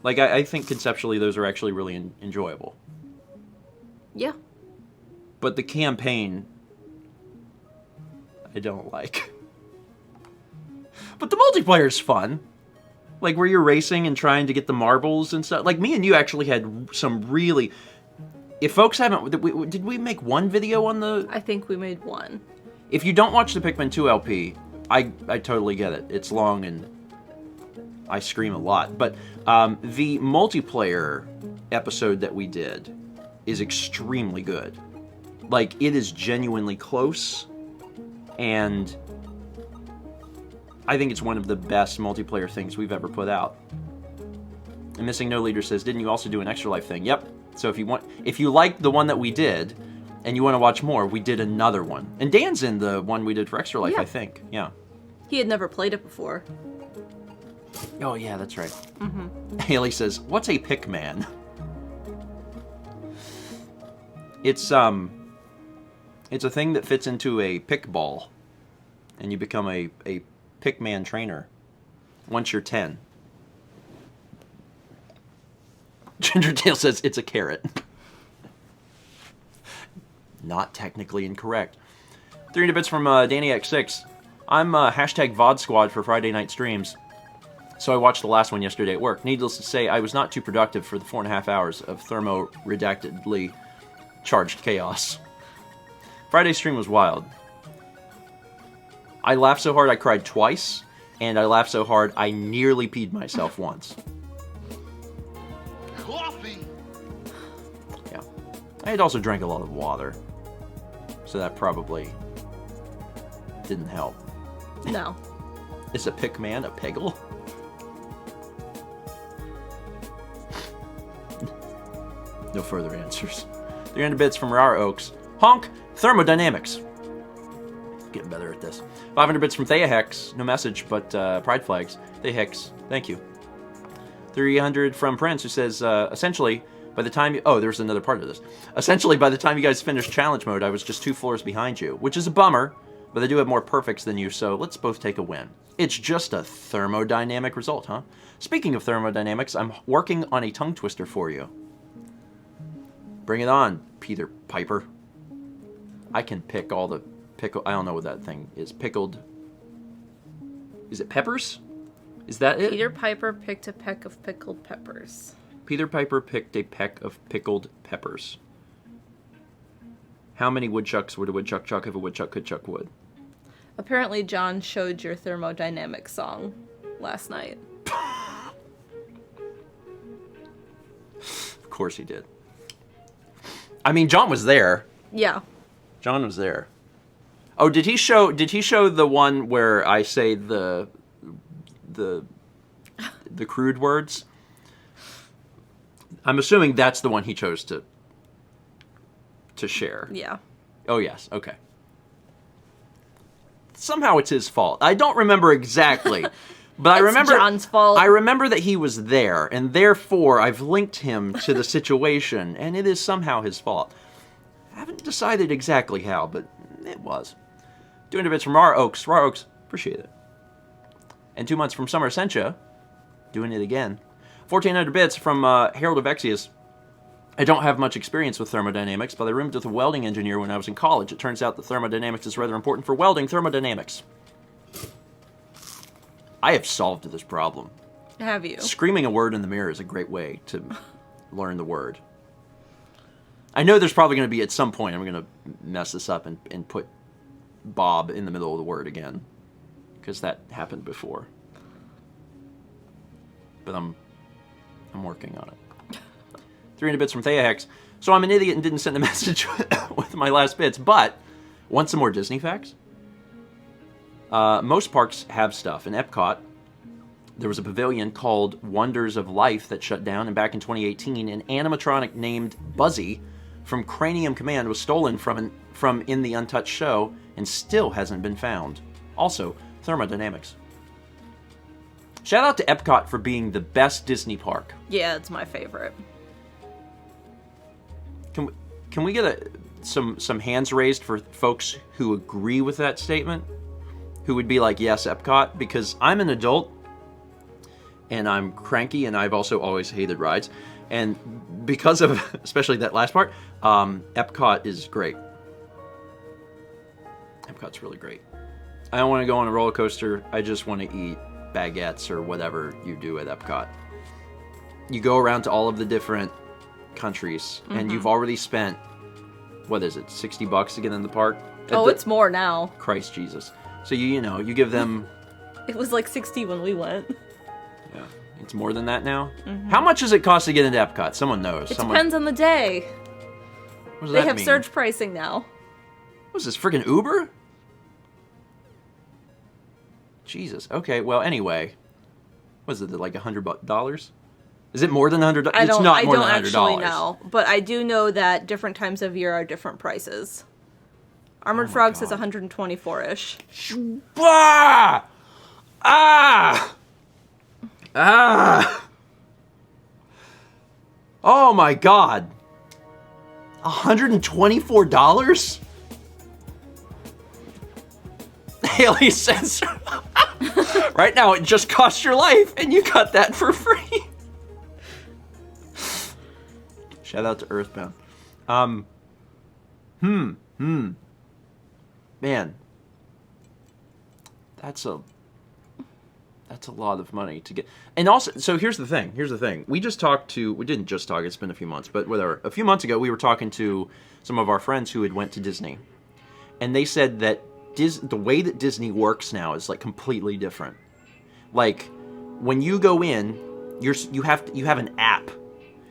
S1: Like, I think conceptually those are actually really enjoyable.
S3: Yeah.
S1: But the campaign, I don't like. But the multiplayer is fun. Like, where you're racing and trying to get the marbles and stuff. Like, me and you actually had some really... If folks haven't... Did we make one video on the...
S3: I think we made one.
S1: If you don't watch the Pikmin 2 LP, I totally get it. It's long and I scream a lot. But the multiplayer episode that we did is extremely good. Like, it is genuinely close, and I think it's one of the best multiplayer things we've ever put out. And Missing No Leader says, didn't you also do an Extra Life thing? Yep. So if you liked the one that we did, and you want to watch more, we did another one. And Dan's in the one we did for Extra Life, yeah. I think. Yeah.
S3: He had never played it before.
S1: Oh, yeah, that's right. Haley says, what's a Pikman? It's a thing that fits into a pick ball, and you become a Pikman trainer once you're 10. Gingertail says it's a carrot. Not technically incorrect. 300 bits from Danny X6. I'm hashtag VOD squad for Friday night streams, so I watched the last one yesterday at work. Needless to say, I was not too productive for the 4.5 hours of thermo-redactedly charged chaos. Friday's stream was wild. I laughed so hard I cried twice, and I laughed so hard I nearly peed myself once.
S2: Coffee!
S1: Yeah. I had also drank a lot of water, so that probably didn't help.
S3: No.
S1: Is a Pikman a peggle? No further answers. 300 bits from Rara Oaks. Honk! Thermodynamics. Getting better at this. 500 bits from Thea Hex. No message, but pride flags. Thea Hex, thank you. 300 from Prince, who says, essentially, by the time you... Oh, there's another part of this. Essentially, by the time you guys finished challenge mode, I was just 2 floors behind you, which is a bummer, but I do have more perfects than you, so let's both take a win. It's just a thermodynamic result, huh? Speaking of thermodynamics, I'm working on a tongue twister for you. Bring it on, Peter Piper. I can pick all the pickle... I don't know what that thing is. Pickled... Is it peppers? Is that it?
S3: Peter Piper picked a peck of pickled peppers.
S1: Peter Piper picked a peck of pickled peppers. How many woodchucks would a woodchuck chuck if a woodchuck could chuck wood?
S3: Apparently John showed your thermodynamic song last night.
S1: Of course he did. I mean, John was there.
S3: Yeah.
S1: John was there. Oh, did he show the one where I say the crude words? I'm assuming that's the one he chose to share.
S3: Yeah.
S1: Oh, yes. Okay. Somehow it's his fault. I don't remember exactly, But I
S3: It's
S1: remember
S3: John's fault.
S1: I remember that he was there, and therefore I've linked him to the situation, and it is somehow his fault. I haven't decided exactly how, but it was. 200 bits from Raw Oaks. Raw Oaks, appreciate it. And 2 months from Summer Essentia, doing it again. 1,400 bits from Harold of Exius. I don't have much experience with thermodynamics, but I roomed with a welding engineer when I was in college. It turns out that thermodynamics is rather important for welding thermodynamics. I have solved this problem.
S3: Have you?
S1: Screaming a word in the mirror is a great way to learn the word. I know there's probably going to be, at some point, I'm going to mess this up and put Bob in the middle of the word again. Because that happened before. But I'm working on it. 300 bits from Thea Hex. So I'm an idiot and didn't send a message with my last bits, but want some more Disney facts? Most parks have stuff. In Epcot, there was a pavilion called Wonders of Life that shut down, and back in 2018, an animatronic named Buzzy from Cranium Command was stolen from in the Untouched show and still hasn't been found. Also, thermodynamics. Shout out to Epcot for being the best Disney park.
S3: Yeah, it's my favorite.
S1: Can we get some hands raised for folks who agree with that statement? Who would be like, yes, Epcot? Because I'm an adult, and I'm cranky, and I've also always hated rides. And because of, especially that last part, Epcot is great. Epcot's really great. I don't want to go on a roller coaster. I just want to eat baguettes or whatever you do at Epcot. You go around to all of the different countries, and you've already spent, what is it, $60 to get in the park?
S3: Oh, it's more now.
S1: Christ Jesus. So you give them...
S3: It was like 60 when we went.
S1: Yeah, it's more than that now? How much does it cost to get into Epcot? Someone knows.
S3: It depends on the day.
S1: What does
S3: They
S1: that
S3: have
S1: mean?
S3: surge pricing now.
S1: What's this, friggin' Uber? Jesus. Okay, well, anyway. Was it like $100? Is it more than $100? It's not more than $100.
S3: I don't actually know, but I do know that different times of year are different prices. Armored Frog says 124-ish.
S1: Ah! Ah! Ah! Oh my God! $124? Haley says, right now it just costs your life, and you got that for free. Shout out to Earthbound. Man, that's a lot of money to get. And also, so here's the thing. We didn't just talk, it's been a few months, but whatever. A few months ago, we were talking to some of our friends who had went to Disney. And they said that the way that Disney works now is like completely different. Like, when you go in, you have an app.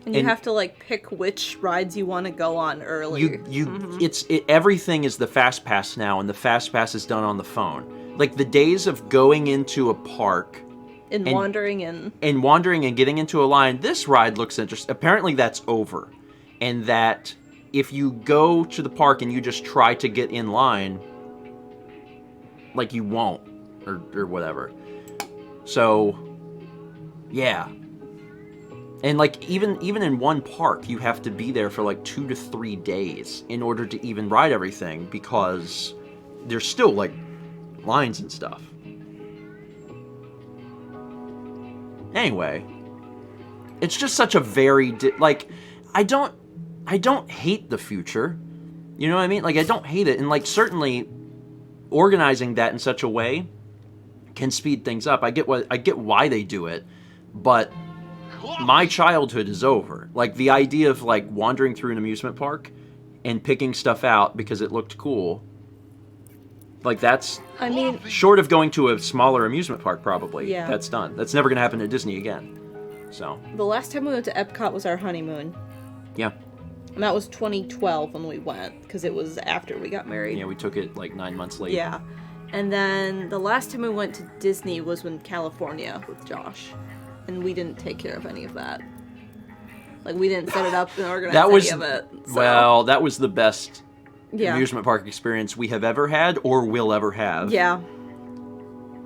S3: And you have to like pick which rides you want to go on early.
S1: Everything is the Fast Pass now, and the Fast Pass is done on the phone. Like the days of going into a park
S3: and wandering and
S1: getting into a line. This ride looks interesting. Apparently, that's over, and that if you go to the park and you just try to get in line, like you won't, or whatever. So, yeah. And like even in one park, you have to be there for like 2 to 3 days in order to even ride everything, because there's still like lines and stuff. Anyway, it's just such a very I don't hate the future. You know what I mean? Like I don't hate it, and like certainly organizing that in such a way can speed things up. I get why they do it, but my childhood is over. Like, the idea of, like, wandering through an amusement park and picking stuff out because it looked cool, like, that's...
S3: I mean...
S1: Short of going to a smaller amusement park, probably.
S3: Yeah.
S1: That's done. That's never going to happen at Disney again. So...
S3: The last time we went to Epcot was our honeymoon.
S1: Yeah.
S3: And that was 2012 when we went, because it was after we got married.
S1: Yeah, we took it, like, 9 months later.
S3: Yeah. And then the last time we went to Disney was in California with Josh. And we didn't take care of any of that. Like, we didn't set it up and organize any of it. So.
S1: Well, that was the best amusement park experience we have ever had or will ever have.
S3: Yeah.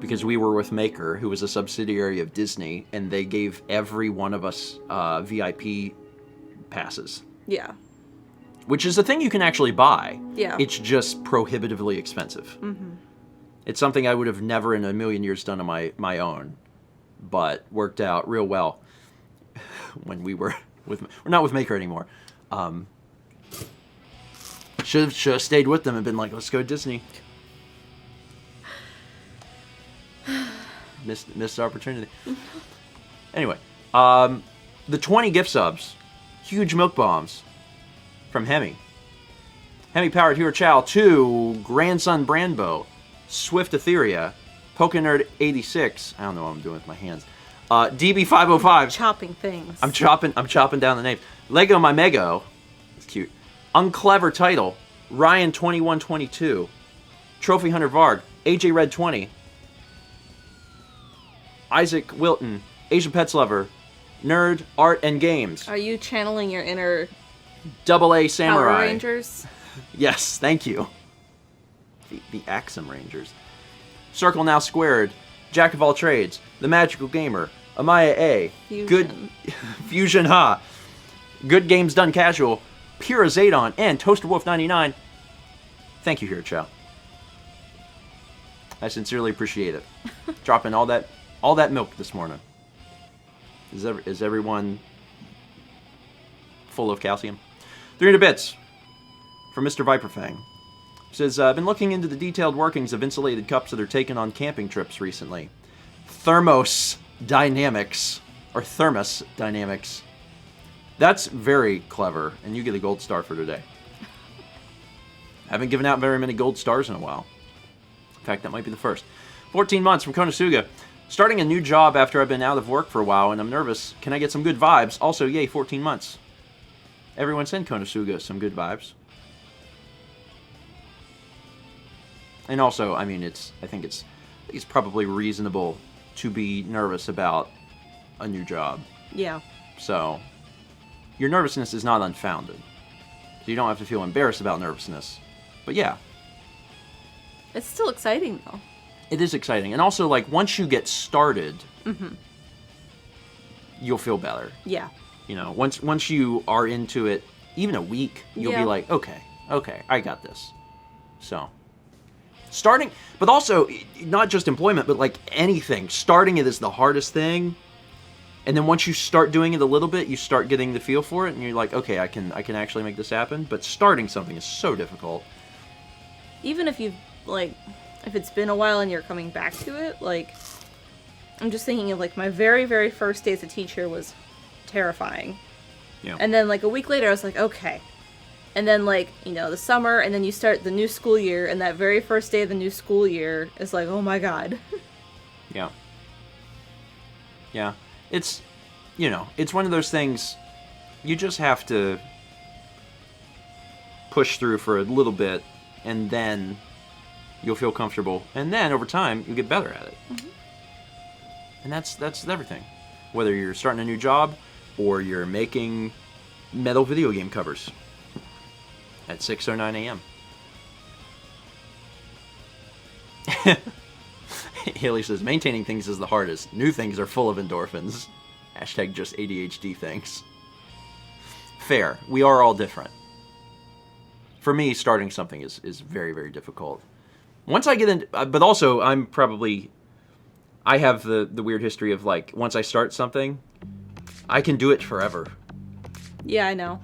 S1: because we were with Maker, who was a subsidiary of Disney, and they gave every one of us VIP passes.
S3: Yeah.
S1: Which is a thing you can actually buy.
S3: Yeah.
S1: It's just prohibitively expensive. Mm-hmm. It's something I would have never in a million years done on my own, but worked out real well when we were with... We're not with Maker anymore. Should have stayed with them and been like, let's go to Disney. Missed the opportunity. Anyway, the 20 gift subs, huge milk bombs from Hemi. Hemi powered Hero Chow to Grandson Brandbo, Swift Etheria, Pokenerd 86. I don't know what I'm doing with my hands. DB 505.
S3: Chopping things.
S1: I'm chopping down the names. Lego My Mego. It's cute. Unclever Title. Ryan 2122. Trophy Hunter Varg. AJ Red 20. Isaac Wilton. Asian Pets Lover. Nerd, Art, and Games.
S3: Are you channeling your inner
S1: AA Samurai.
S3: Power Rangers?
S1: Yes, thank you. The Axum Rangers. Circle Now Squared. Jack of All Trades. The Magical Gamer. Amaya A.
S3: Fusion.
S1: Good Fusion Ha. Good Games Done Casual. Pura Zadon and Toaster Wolf 99. Thank you, Hero Chow. I sincerely appreciate it. Dropping all that milk this morning. Is everyone full of calcium? 300 bits from Mr. Viperfang. Says, I've been looking into the detailed workings of insulated cups that are taken on camping trips recently. Thermos Dynamics. That's very clever, and you get a gold star for today. Haven't given out very many gold stars in a while. In fact, that might be the first. 14 months from Konosuga. Starting a new job after I've been out of work for a while and I'm nervous. Can I get some good vibes? Also, yay, 14 months. Everyone send Konosuga some good vibes. And also, I mean, I think it's probably reasonable to be nervous about a new job.
S3: Yeah.
S1: So, your nervousness is not unfounded. So you don't have to feel embarrassed about nervousness. But yeah.
S3: It's still exciting, though.
S1: It is exciting. And also, like, once you get started, you'll feel better.
S3: Yeah.
S1: You know, once you are into it, even a week, you'll be like, okay, I got this. So, starting, but also, not just employment, but like anything. Starting it is the hardest thing. And then once you start doing it a little bit, you start getting the feel for it, and you're like, okay, I can actually make this happen. But starting something is so difficult.
S3: Even if you've, like, if it's been a while and you're coming back to it, like, I'm just thinking of, like, my very, very first day as a teacher was terrifying.
S1: Yeah.
S3: And then, like, a week later, I was like, okay. And then, like, you know, the summer, and then you start the new school year, and that very first day of the new school year is like, oh my god.
S1: Yeah. Yeah. It's, you know, it's one of those things you just have to push through for a little bit, and then you'll feel comfortable. And then, over time, you'll get better at it. Mm-hmm. And that's everything. Whether you're starting a new job, or you're making metal video game covers at 6:09 a.m. Haley says, maintaining things is the hardest. New things are full of endorphins. Hashtag just ADHD things. Fair. We are all different. For me, starting something is very, very difficult. Once I get in, but also I have the weird history of, like, once I start something, I can do it forever.
S3: Yeah, I know.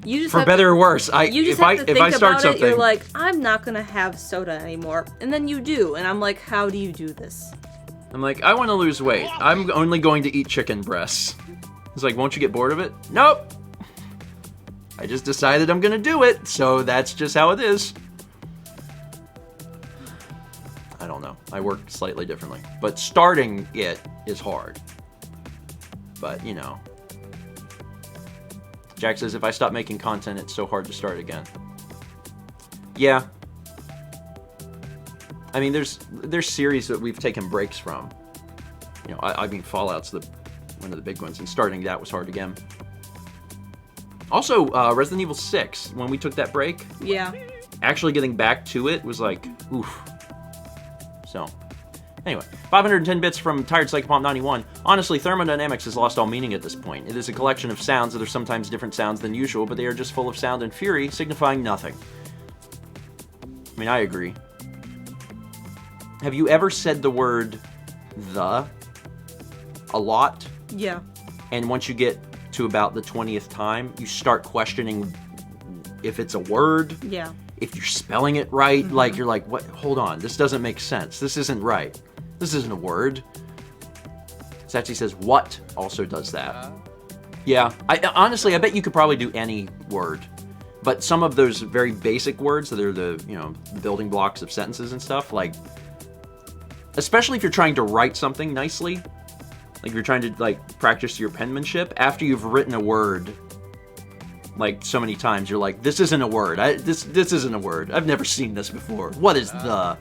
S3: You just
S1: for better or worse.
S3: If I start something, you're like, I'm not gonna have soda anymore, and then you do, and I'm like, how do you do this?
S1: I'm like, I want to lose weight. I'm only going to eat chicken breasts. It's like, won't you get bored of it? Nope. I just decided I'm gonna do it, so that's just how it is. I don't know. I work slightly differently, but starting it is hard. But, you know. Jack says, if I stop making content, it's so hard to start again. Yeah. I mean, there's series that we've taken breaks from. You know, I mean, Fallout's one of the big ones, and starting that was hard again. Also, Resident Evil 6, when we took that break.
S3: Yeah.
S1: Actually getting back to it was like, oof. So, Anyway, 510 bits from Tired Psychopomp 91. Honestly, thermodynamics has lost all meaning at this point. It is a collection of sounds that are sometimes different sounds than usual, but they are just full of sound and fury, signifying nothing. I mean, I agree. Have you ever said the word the a lot?
S3: Yeah.
S1: And once you get to about the 20th time, you start questioning if it's a word,
S3: Yeah.
S1: if you're spelling it right. Like, you're like, what? Hold on, this doesn't make sense. This isn't right. This isn't a word. Sachi says, what also does that. Yeah, honestly, I bet you could probably do any word. But some of those very basic words that are the, building blocks of sentences and stuff, like, especially if you're trying to write something nicely, like you're trying to, like, practice your penmanship, after you've written a word, like, so many times, you're like, this isn't a word. This isn't a word. I've never seen this before. What is the?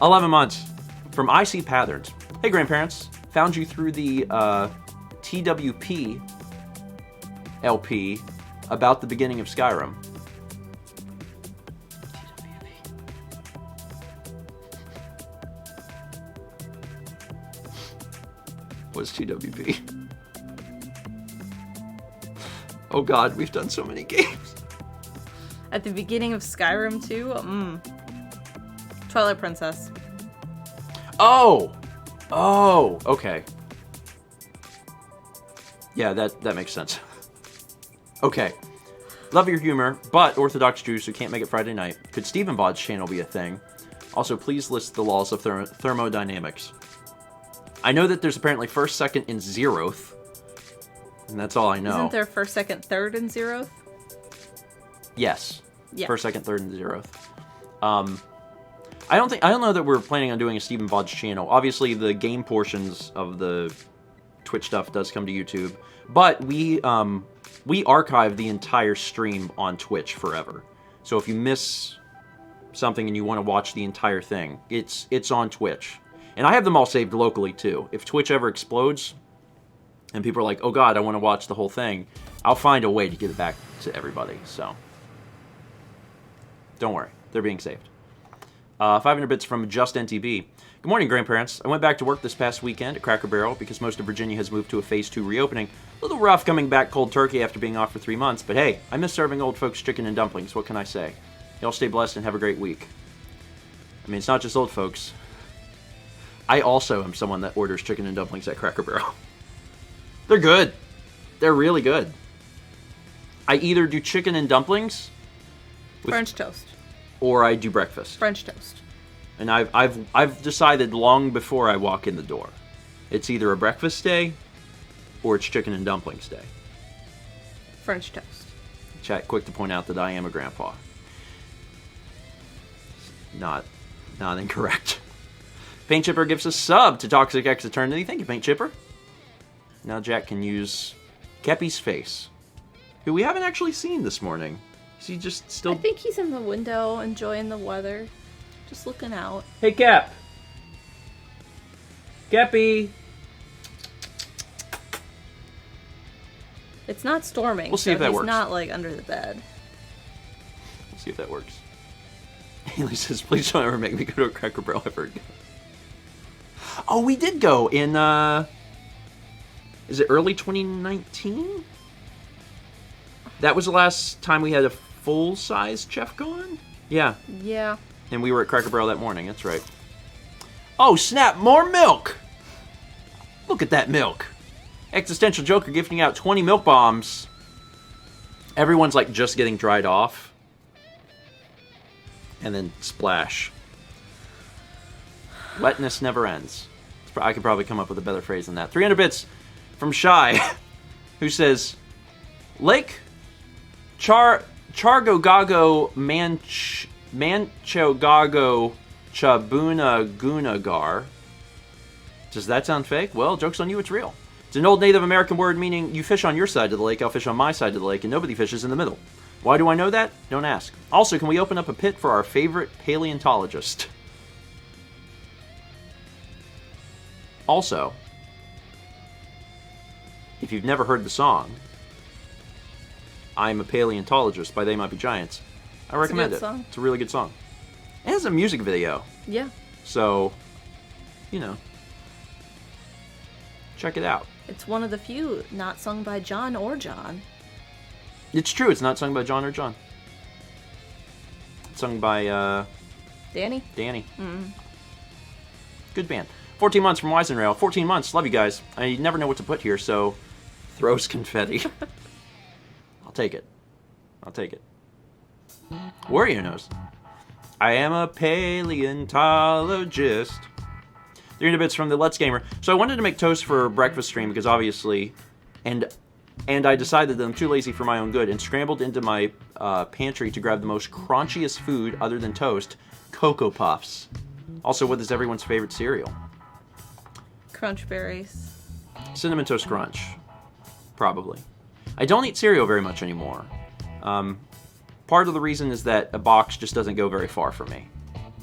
S1: 11 months from IC Patterns. Hey, grandparents. Found you through the TWP LP about the beginning of Skyrim. What's TWP? Oh god, we've done so many games.
S3: At the beginning of Skyrim too? Twilight Princess.
S1: Oh, okay. Yeah, that makes sense. Okay. Love your humor, but Orthodox Jews who can't make it Friday night. Could StephenVlog's channel be a thing? Also, please list the laws of thermodynamics. I know that there's apparently first, second, and zeroth. And that's all I know.
S3: Isn't there first, second, third, and zeroth?
S1: Yes.
S3: Yeah.
S1: First, second, third, and zeroth. I don't know that we're planning on doing a StephenVlog's channel. Obviously, the game portions of the Twitch stuff does come to YouTube, but we archive the entire stream on Twitch forever. So if you miss something and you want to watch the entire thing, it's on Twitch. And I have them all saved locally too. If Twitch ever explodes and people are like, oh god, I want to watch the whole thing, I'll find a way to get it back to everybody. So don't worry, they're being saved. 500 bits from Just NTB. Good morning, grandparents. I went back to work this past weekend at Cracker Barrel because most of Virginia has moved to a Phase 2 reopening. A little rough coming back cold turkey after being off for 3 months, but hey, I miss serving old folks chicken and dumplings. What can I say? Y'all stay blessed and have a great week. I mean, it's not just old folks. I also am someone that orders chicken and dumplings at Cracker Barrel. They're good. They're really good. I either do chicken and dumplings
S3: French toast.
S1: or I do breakfast.
S3: French toast.
S1: And I've decided long before I walk in the door, it's either a breakfast day or it's chicken and dumplings day.
S3: French toast.
S1: Chat quick to point out that I am a grandpa. Not incorrect. Paint Chipper gives a sub to Toxic X Eternity. Thank you, Paint Chipper. Now Jack can use Kepi's face, who we haven't actually seen this morning. Is he just still...
S3: I think he's in the window enjoying the weather. Just looking out.
S1: Hey, Cap. Kepi.
S3: It's not storming.
S1: We'll see if that
S3: he's
S1: works.
S3: not, like, under the bed.
S1: We'll see if that works. Haley says, please don't ever make me go to a Cracker Barrel ever again. Oh, we did go in, is it early 2019? That was the last time we had a full-size chef going? Yeah.
S3: Yeah.
S1: And we were at Cracker Barrel that morning, that's right. Oh, snap, more milk! Look at that milk. Existential Joker gifting out 20 milk bombs. Everyone's like just getting dried off. And then splash. Wetness never ends. I could probably come up with a better phrase than that. 300 bits from Shy, who says, Lake Chargogago Manchogago Chabuna Gunagar. Does that sound fake? Well, joke's on you, it's real. It's an old Native American word meaning you fish on your side of the lake, I'll fish on my side of the lake, and nobody fishes in the middle. Why do I know that? Don't ask. Also, can we open up a pit for our favorite paleontologist? Also, if you've never heard the song, I'm a Paleontologist by They Might Be Giants, I recommend it.
S3: Song.
S1: It's a really good song. It has a music video.
S3: Yeah.
S1: So, you know, check it out.
S3: It's one of the few not sung by John or John.
S1: It's true. It's not sung by John or John. It's sung by
S3: Danny?
S1: Danny. Good band. 14 months from Weisenrail. 14 months. Love you guys. I never know what to put here, so throws confetti. I'll take it. I'll take it. Warrior knows. I am a paleontologist. 300 bits from the Let's Gamer. So I wanted to make toast for breakfast stream because obviously, and I decided that I'm too lazy for my own good and scrambled into my pantry to grab the most crunchiest food other than toast, Cocoa Puffs. Also, what is everyone's favorite cereal?
S3: Crunch Berries.
S1: Cinnamon Toast Crunch. Probably. I don't eat cereal very much anymore. Part of the reason is that a box just doesn't go very far for me.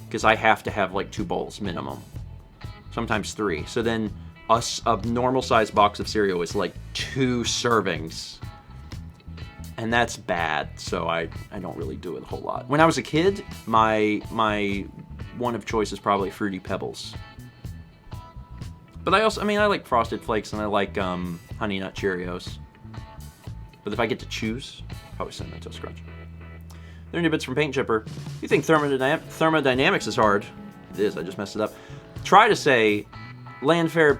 S1: Because I have to have like 2 bowls minimum. Sometimes 3. So then a normal sized box of cereal is like 2 servings. And that's bad, so I don't really do it a whole lot. When I was a kid, my one of choice is probably Fruity Pebbles. But I like Frosted Flakes and I like Honey Nut Cheerios. But if I get to choose, probably Cinnamon Toast Crunch. 30 bits from Paint Chipper. You think thermodynamics is hard? It is, I just messed it up. Try to say Landfair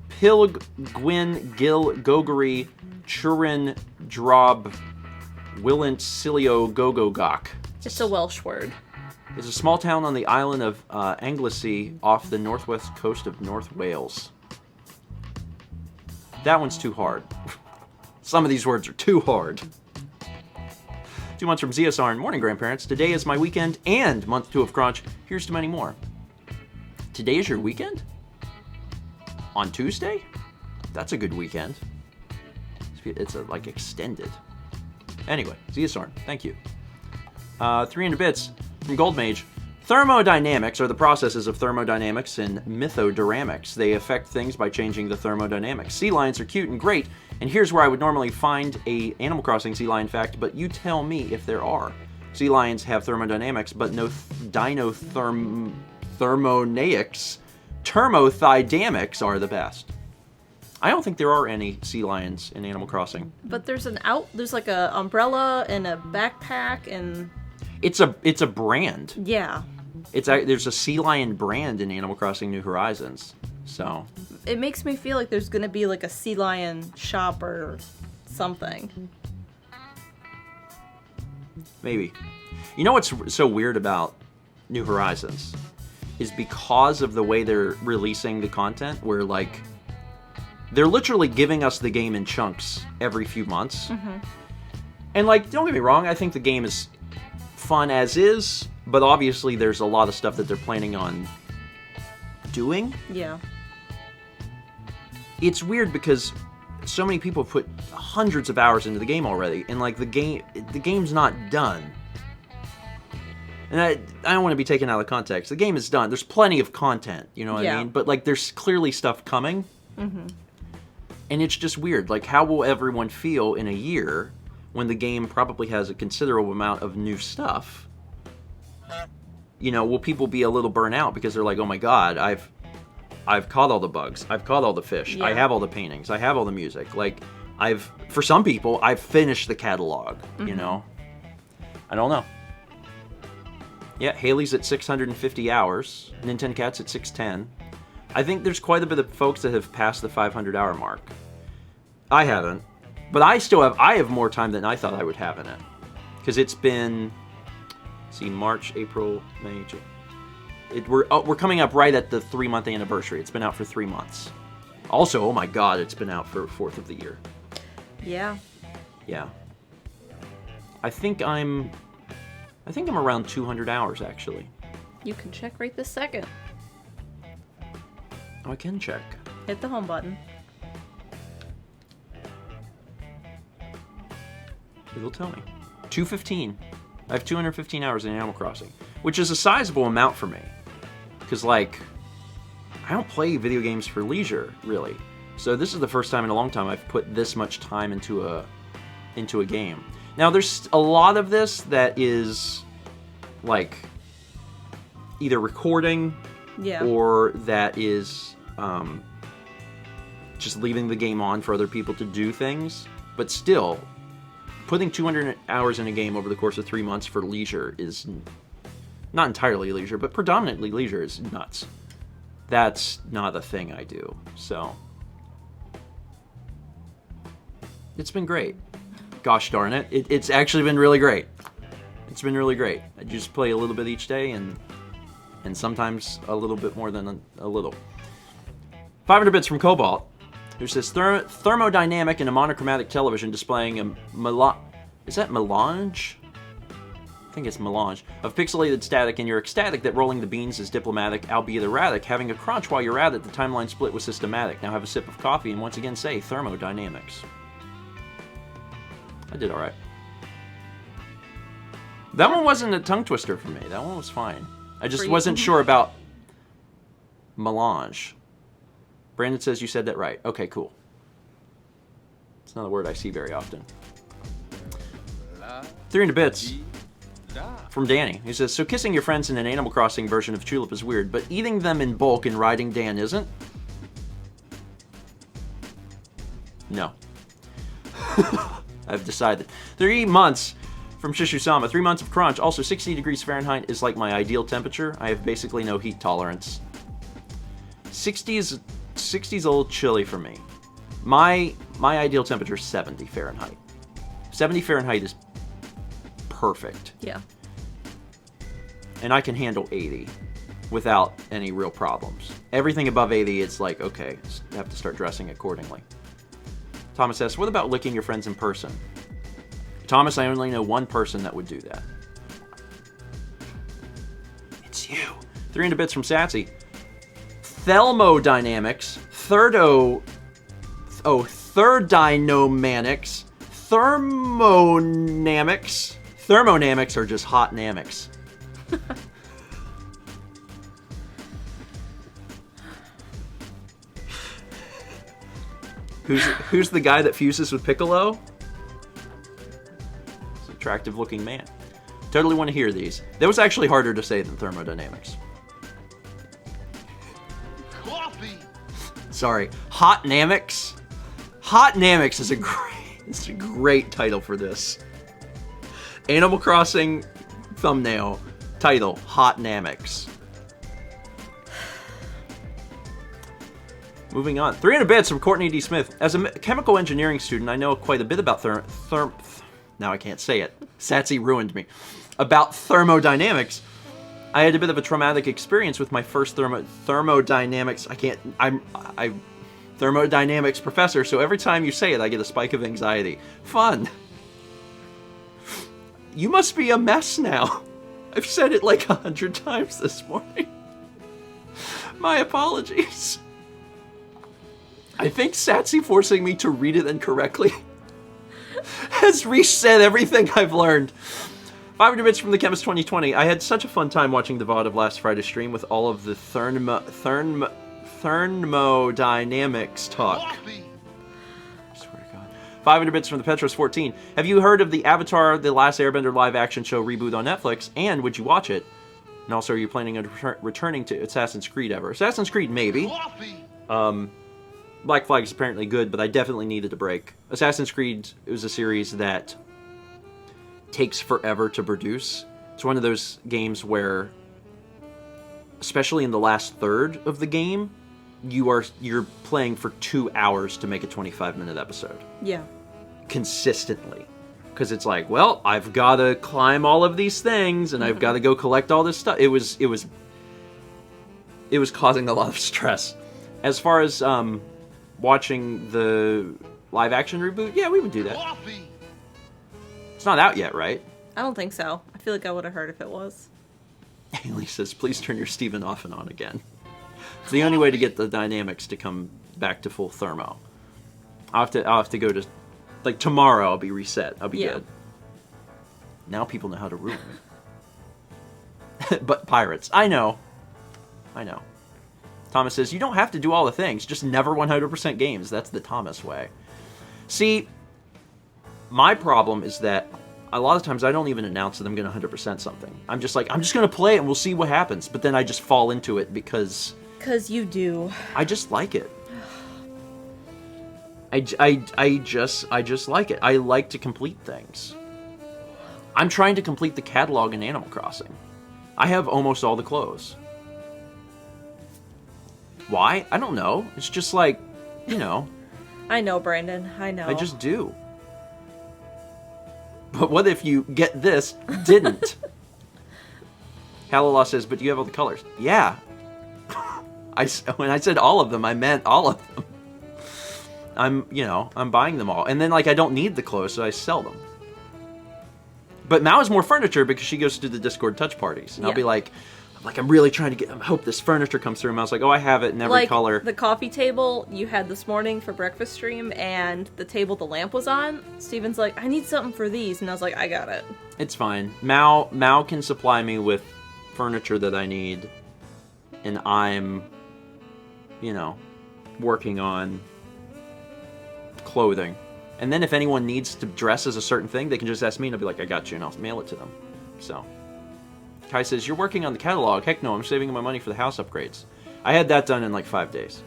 S1: Pilgwin Gil Gogari Churin Drob Willent Cilio Gogogok.
S3: It's a Welsh word.
S1: It's a small town on the island of Anglesey off the northwest coast of North Wales. That one's too hard. Some of these words are too hard. 2 months from Ziasarn. Morning, grandparents. Today is my weekend and month 2 of Crunch. Here's to many more. Today is your weekend? On Tuesday? That's a good weekend. It's like extended. Anyway, Ziasarn, thank you. 300 bits from Goldmage. Thermodynamics are the processes of thermodynamics and mythodynamics. They affect things by changing the thermodynamics. Sea lions are cute and great, and here's where I would normally find a Animal Crossing sea lion fact, but you tell me if there are. Sea lions have thermodynamics, but no thermonaics. Thermothymics are the best. I don't think there are any sea lions in Animal Crossing.
S3: But there's like a umbrella and a backpack and...
S1: It's a brand.
S3: Yeah.
S1: There's a sea lion brand in Animal Crossing New Horizons. So
S3: it makes me feel like there's gonna be like a sea lion shop or something.
S1: Maybe. You know what's so weird about New Horizons is because of the way they're releasing the content, where like they're literally giving us the game in chunks every few months. Mm-hmm. And like, don't get me wrong, I think the game is fun as is, but obviously there's a lot of stuff that they're planning on doing.
S3: Yeah.
S1: It's weird because so many people have put hundreds of hours into the game already, and like the game's not done. And I don't want to be taken out of context. The game is done. There's plenty of content, you know what I mean? But like there's clearly stuff coming. Mm-hmm. And it's just weird. Like, how will everyone feel in a year when the game probably has a considerable amount of new stuff? You know, will people be a little burnt out because they're like, oh my god, I've caught all the bugs. I've caught all the fish. Yeah. I have all the paintings. I have all the music. Like, for some people, I've finished the catalog, you know? I don't know. Yeah, Haley's at 650 hours. Nintencat's at 610. I think there's quite a bit of folks that have passed the 500-hour mark. I haven't. But I have more time than I thought I would have in it. Because it's been, March, April, May, June. We're coming up right at the 3-month anniversary. It's been out for 3 months. Also, oh my god, it's been out for 4th of the year.
S3: Yeah.
S1: Yeah. I think I'm around 200 hours, actually.
S3: You can check right this second.
S1: Oh, I can check.
S3: Hit the home button.
S1: It'll tell me. 215. I have 215 hours in Animal Crossing, which is a sizable amount for me. Because, like, I don't play video games for leisure, really. So this is the first time in a long time I've put this much time into a game. Now, there's a lot of this that is, like, either recording
S3: Yeah.
S1: or that is just leaving the game on for other people to do things. But still, putting 200 hours in a game over the course of 3 months for leisure is not entirely leisure, but predominantly leisure is nuts. That's not a thing I do. So it's been great. Gosh darn it. It's actually been really great. It's been really great. I just play a little bit each day and sometimes a little bit more than a little. 500 bits from Cobalt, who says thermodynamic in a monochromatic television displaying a is that melange? I think it's melange of pixelated static, and you're ecstatic that rolling the beans is diplomatic, albeit erratic. Having a crunch while you're at it, the timeline split was systematic. Now have a sip of coffee and once again say thermodynamics. I did all right. That one wasn't a tongue twister for me. That one was fine. I just wasn't sure about melange. Brandon says you said that right. Okay, cool. It's not a word I see very often. 300 bits from Danny. He says, so kissing your friends in an Animal Crossing version of Tulip is weird, but eating them in bulk and riding Dan isn't? No. I've decided. 3 months from Shishu-sama. 3 months of crunch. Also, 60 degrees Fahrenheit is like my ideal temperature. I have basically no heat tolerance. 60 is a little chilly for me. My ideal temperature is 70 Fahrenheit. 70 Fahrenheit is perfect.
S3: Yeah.
S1: And I can handle 80 without any real problems. Everything above 80, it's like, okay, I have to start dressing accordingly. Thomas asks, what about licking your friends in person? Thomas, I only know one person that would do that. It's you. 300 bits from Satsy. Thermodynamics, thermodynamics, thermonamics are just hot namics. Who's the guy that fuses with Piccolo? He's an attractive looking man. Totally want to hear these. That was actually harder to say than thermodynamics.
S2: Coffee.
S1: Sorry, hot namics. Hot namics is a great title for this. Animal Crossing thumbnail title: Hot Namics. Moving on. 300 bits from Courtney D. Smith. As a chemical engineering student, I know quite a bit about now I can't say it. Satsy ruined me. About thermodynamics. I had a bit of a traumatic experience with my first thermodynamics. Thermodynamics professor, so every time you say it, I get a spike of anxiety. Fun. You must be a mess now. I've said it like 100 times this morning. My apologies. I think Satsy forcing me to read it incorrectly has reset everything I've learned. 500 bits from the Chemist 2020. I had such a fun time watching the VOD of last Friday's stream with all of the thermodynamics talk.
S2: Coffee.
S1: I swear to God. 500 bits from the Petros 14. Have you heard of the Avatar: The Last Airbender live-action show reboot on Netflix? And would you watch it? And also, are you planning on returning to Assassin's Creed ever? Assassin's Creed, maybe.
S2: Coffee.
S1: Black Flag is apparently good, but I definitely needed a break. Assassin's Creed was a series that takes forever to produce. It's one of those games where, especially in the last third of the game, you're playing for 2 hours to make a 25-minute episode.
S3: Yeah.
S1: Consistently. Because it's like, well, I've got to climb all of these things, and I've got to go collect all this stuff. It was causing a lot of stress. As far as watching the live-action reboot, yeah, we would do that.
S2: Coffee.
S1: It's not out yet, right?
S3: I don't think so. I feel like I would have heard if it was.
S1: Haley says, please turn your Steven off and on again. It's the only way to get the dynamics to come back to full thermo. I'll have to go to, like, tomorrow I'll be reset. I'll be good. Now people know how to ruin me. But pirates. I know. Thomas says, you don't have to do all the things. Just never 100% games. That's the Thomas way. See, my problem is that a lot of times I don't even announce that I'm going to 100% something. I'm just like, I'm just going to play it and we'll see what happens. But then I just fall into it because
S3: you do.
S1: I just like it. I just like it. I like to complete things. I'm trying to complete the catalog in Animal Crossing. I have almost all the clothes. Why? I don't know. It's just like, you know.
S3: I know, Brandon. I know.
S1: I just do. But what if you get this, didn't? Halala says, but you have all the colors. Yeah. When I said all of them, I meant all of them. I'm buying them all. And then, like, I don't need the clothes, so I sell them. But Mao has more furniture because she goes to the Discord touch parties. And I'll be like, I'm really trying to I hope this furniture comes through. And I was like, oh, I have it in every color.
S3: The coffee table you had this morning for breakfast stream and the table the lamp was on. Steven's like, I need something for these. And I was like, I got it.
S1: It's fine. Mao can supply me with furniture that I need. And I'm, working on clothing. And then if anyone needs to dress as a certain thing, they can just ask me and I'll be like, I got you, and I'll mail it to them. So, Kai says, you're working on the catalog. Heck no, I'm saving my money for the house upgrades. I had that done in like 5 days.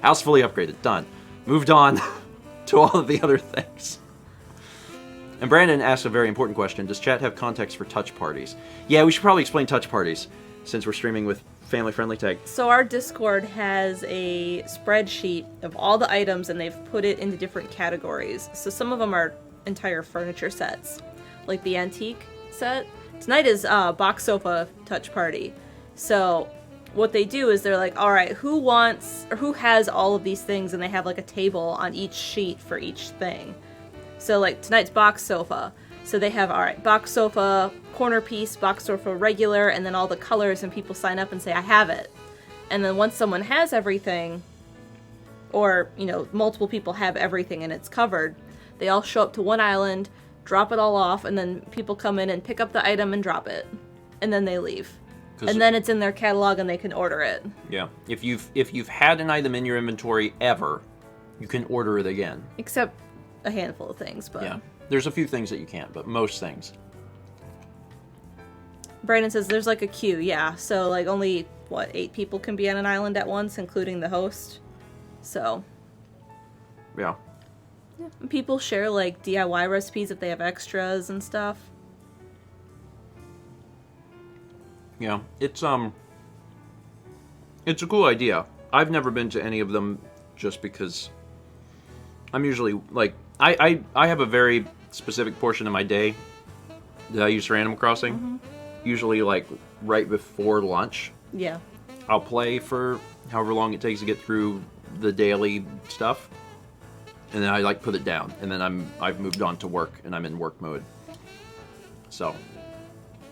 S1: House fully upgraded, done. Moved on to all of the other things. And Brandon asked a very important question. Does chat have context for touch parties? Yeah, we should probably explain touch parties since we're streaming with family-friendly tag.
S3: So our Discord has a spreadsheet of all the items and they've put it into different categories. So some of them are entire furniture sets, like the antique set. Tonight is box sofa touch party. So what they do is they're like, all right, who has all of these things, and they have like a table on each sheet for each thing. So like tonight's box sofa. So they have, all right, box sofa, corner piece, box sofa regular, and then all the colors, and people sign up and say, I have it. And then once someone has everything, or, multiple people have everything and it's covered, they all show up to one island, drop it all off, and then people come in and pick up the item and drop it. And then they leave. And then it's in their catalog and they can order it. Yeah.
S1: If you've had an item in your inventory ever, you can order it again.
S3: Except a handful of things, but...
S1: Yeah. There's a few things that you can't, but most things.
S3: Brandon says there's like a queue, yeah. So like only, 8 people can be on an island at once, including the host. So.
S1: Yeah.
S3: And people share like DIY recipes if they have extras and stuff.
S1: Yeah, it's a cool idea. I've never been to any of them just because I'm usually like I have a very specific portion of my day that I use for Animal Crossing. Mm-hmm. Usually like right before lunch.
S3: Yeah.
S1: I'll play for however long it takes to get through the daily stuff. And then I like put it down, and then I've moved on to work and I'm in work mode. So,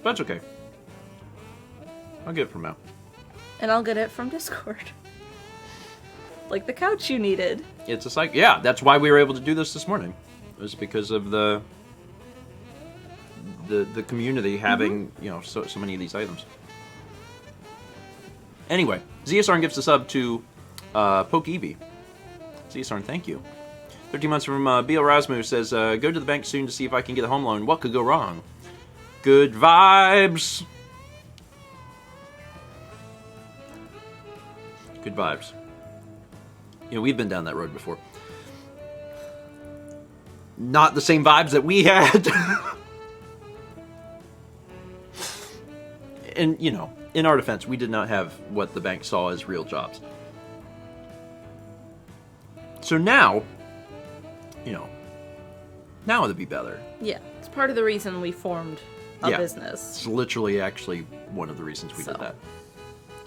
S1: but that's okay. I'll get it from Mel.
S3: And I'll get it from Discord. Like the couch you needed.
S1: It's a psych. Yeah, that's why we were able to do this morning. It was because of the community having, so many of these items. Anyway, Zeosarn gives a sub to Poke Eevee. Zeosarn, thank you. 13 months from B.L. Rasmus says, go to the bank soon to see if I can get a home loan. What could go wrong? Good vibes. Good vibes. We've been down that road before. Not the same vibes that we had. And, in our defense, we did not have what the bank saw as real jobs. So now, now it'd be better.
S3: Yeah, it's part of the reason we formed a business.
S1: It's literally actually one of the reasons we did that.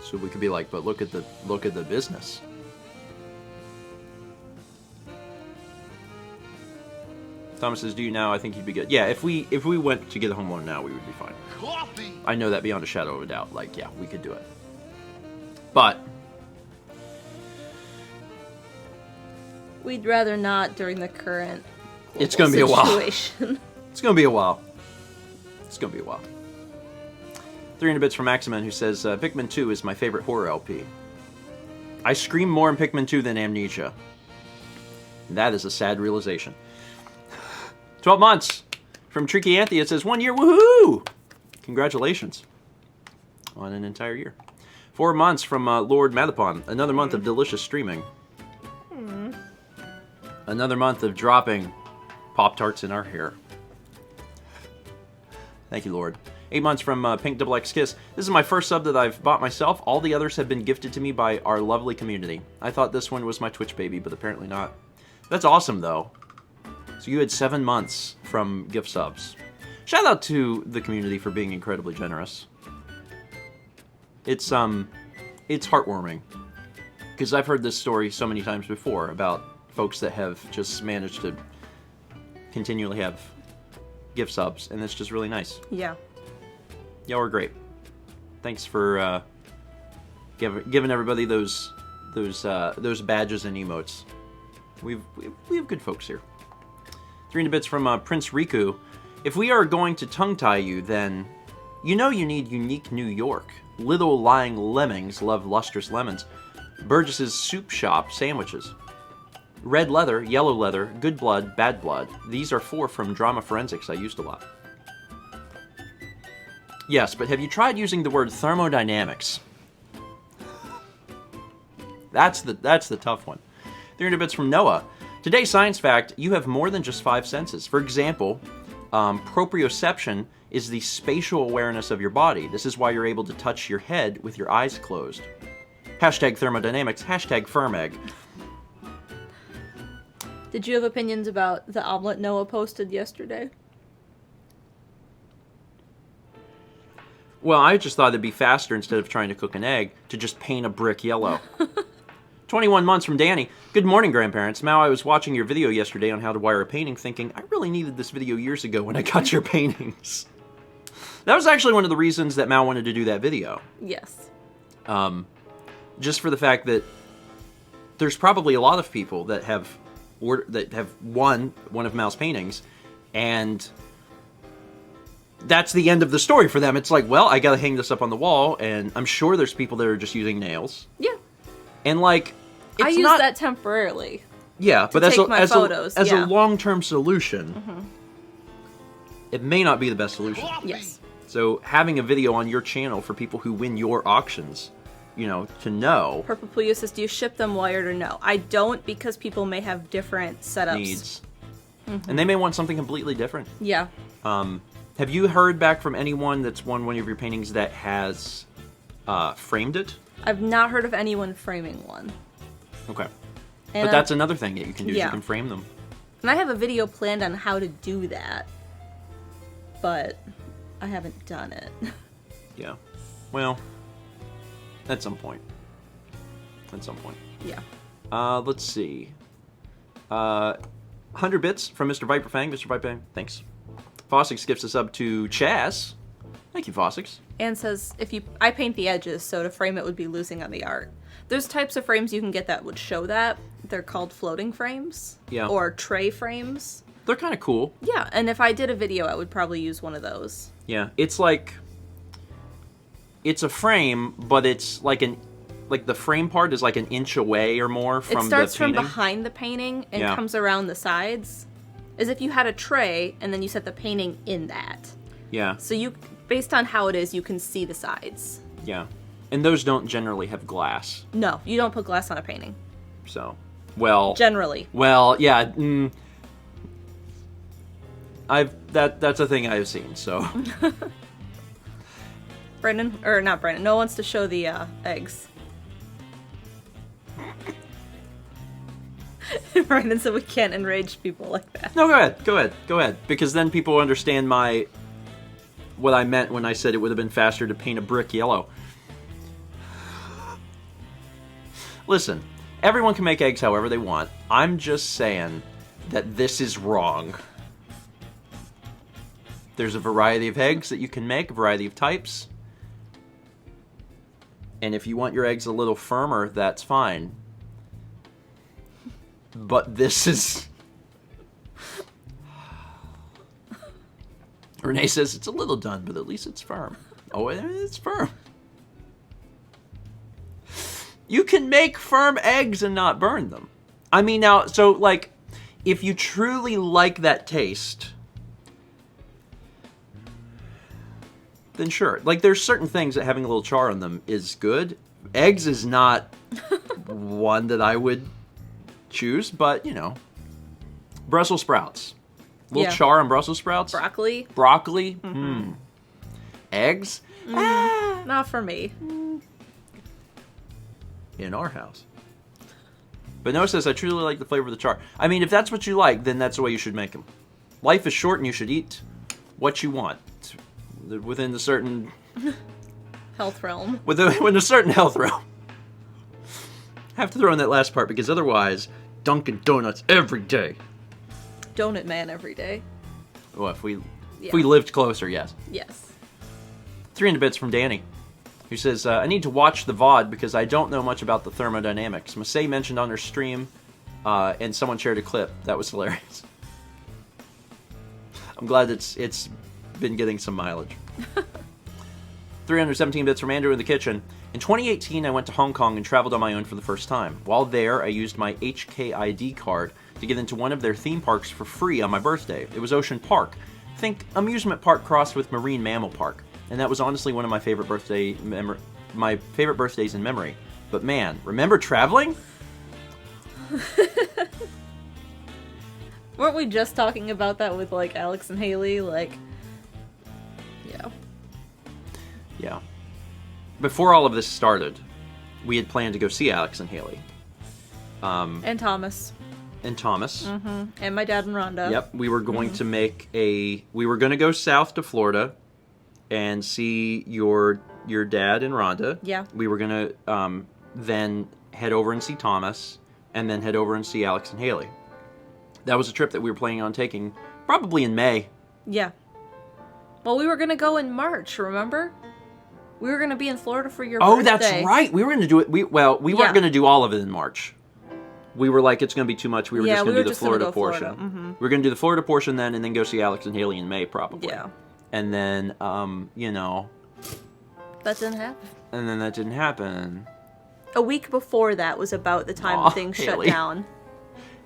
S1: So we could be like, but look at the business. Thomas says, do you now? I think you'd be good. Yeah, if we went to get a home loan now, we would be fine.
S2: Coffee!
S1: I know that beyond a shadow of a doubt. Like, yeah, we could do it. But
S3: we'd rather not during the current
S1: it's going to be a while.
S3: Situation.
S1: It's going to be a while. It's going to be a while. 300 bits from Maximin, who says, Pikmin 2 is my favorite horror LP. I scream more in Pikmin 2 than Amnesia. And that is a sad realization. 12 months From Tricky Anthony, it says 1 year, woohoo! Congratulations on an entire year. 4 months from Lord Mathapon. Another month of delicious streaming. Another month of dropping Pop-Tarts in our hair. Thank you, Lord. 8 months from Pink Double X Kiss. This is my first sub that I've bought myself. All the others have been gifted to me by our lovely community. I thought this one was my Twitch baby, but apparently not. That's awesome, though. So you had 7 months from gift subs. Shout out to the community for being incredibly generous. It's heartwarming. Because I've heard this story so many times before about folks that have just managed to continually have gift subs, and it's just really nice.
S3: Yeah.
S1: Y'all are great. Thanks for giving everybody those badges and emotes. We have good folks here. 300 bits from Prince Riku. If we are going to tongue tie you, then you know you need unique New York. Little lying lemmings love lustrous lemons. Burgess's soup shop sandwiches. Red leather, yellow leather, good blood, bad blood. These are 4 from Drama Forensics I used a lot. Yes, but have you tried using the word thermodynamics? That's the tough one. 300 bits from Noah. Today's science fact, you have more than just 5 senses. For example, proprioception is the spatial awareness of your body. This is why you're able to touch your head with your eyes closed. Hashtag thermodynamics, hashtag firm egg.
S3: Did you have opinions about the omelet Noah posted yesterday?
S1: Well, I just thought it'd be faster instead of trying to cook an egg to just paint a brick yellow. 21 months from Danny. Good morning, grandparents. Mal, I was watching your video yesterday on how to wire a painting thinking, I really needed this video years ago when I got your paintings. That was actually one of the reasons that Mal wanted to do that video.
S3: Yes.
S1: Just for the fact that there's probably a lot of people that have won one of Mal's paintings, and that's the end of the story for them. It's like, well, I gotta hang this up on the wall, and I'm sure there's people that are just using nails.
S3: Yeah.
S1: And like,
S3: I use that temporarily.
S1: Yeah, but as
S3: a
S1: a long-term solution, it may not be the best solution.
S3: Yes.
S1: So having a video on your channel for people who win your auctions, you know, to know.
S3: Purple Puyo says, do you ship them wired or no? I don't, because people may have different setups.
S1: Needs. And they may want something completely different.
S3: Yeah.
S1: Have you heard back from anyone that's won one of your paintings that has framed it?
S3: I've not heard of anyone framing one.
S1: Okay.
S3: And
S1: but that's another thing that you can do.
S3: Yeah.
S1: You can frame them.
S3: And I have a video planned on how to do that, but I haven't done it.
S1: Yeah. Well, at some point. At some point.
S3: Yeah.
S1: Let's see. 100 bits from Mr. Viperfang. Mr. Viperfang, thanks. Fossix gifts us up to Chaz. Thank you, Fossix.
S3: And says, I paint the edges, so to frame it would be losing on the art. There's types of frames you can get that would show that. They're called floating frames. Yeah. Or tray frames.
S1: They're kind of cool.
S3: Yeah, and if I did a video, I would probably use one of those.
S1: Yeah, it's like... It's a frame, but it's like the frame part is like an inch away or more from the painting.
S3: It starts from behind the painting and comes around the sides. As if you had a tray, and then you set the painting in that.
S1: Yeah.
S3: So you, based on how it is, you can see the sides.
S1: Yeah. And those don't generally have glass.
S3: No, you don't put glass on a painting.
S1: So, well...
S3: Generally.
S1: Well, yeah. That's a thing I've seen, so...
S3: Brandon, or not Brandon, Noah wants to show the eggs. Brandon said we can't enrage people like that.
S1: No, go ahead. Because then people understand what I meant when I said it would have been faster to paint a brick yellow. Listen, everyone can make eggs however they want. I'm just saying that this is wrong. There's a variety of eggs that you can make, a variety of types. And if you want your eggs a little firmer, that's fine. But this is... Renee says it's a little done, but at least it's firm. Oh, it's firm. You can make firm eggs and not burn them. I mean, now, so, like, if you truly like that taste, then sure. Like, there's certain things that having a little char on them is good. Eggs is not one that I would choose, but, you know. Brussels sprouts. A little char on Brussels sprouts.
S3: Broccoli.
S1: Broccoli. Eggs.
S3: Not for me.
S1: In our house. But Noah says, I truly like the flavor of the char. I mean, if that's what you like, then that's the way you should make them. Life is short and you should eat what you want. Within a certain...
S3: health realm.
S1: Within a certain health realm. Have to throw in that last part, because otherwise, Dunkin' Donuts every day.
S3: Donut man every day.
S1: Well, if we lived closer, yes.
S3: Yes.
S1: 300 bits from Danny, who says, I need to watch the VOD because I don't know much about the thermodynamics. Masay mentioned on her stream, and someone shared a clip. That was hilarious. I'm glad it's been getting some mileage. 317 bits from Andrew in the kitchen. In 2018, I went to Hong Kong and traveled on my own for the first time. While there, I used my HKID card to get into one of their theme parks for free on my birthday. It was Ocean Park. Think amusement park crossed with marine mammal park. And that was honestly one of my favorite birthdays in memory. But man, remember traveling?
S3: Weren't we just talking about that with, like, Alex and Haley? Like, yeah.
S1: Yeah. Before all of this started, we had planned to go see Alex and Haley.
S3: And Thomas.
S1: And Thomas.
S3: Mm-hmm. And my dad and Rhonda.
S1: Yep. We were going to make we were going to go south to Florida and see your dad and Rhonda.
S3: Yeah.
S1: We were going to then head over and see Thomas, and then head over and see Alex and Haley. That was a trip that we were planning on taking probably in May.
S3: Yeah. Well, we were going to go in March, remember? We were going to be in Florida for your birthday.
S1: Oh, that's right. We were going to do it. We weren't going to do all of it in March. We were like, it's going to be too much. We were just going to do the Florida portion.
S3: Mm-hmm.
S1: We were going to do the Florida portion then, and then go see Alex and Haley in May, probably.
S3: Yeah.
S1: And then, you know.
S3: That didn't happen.
S1: And then that didn't happen.
S3: A week before that was about the time things
S1: Haley.
S3: shut down.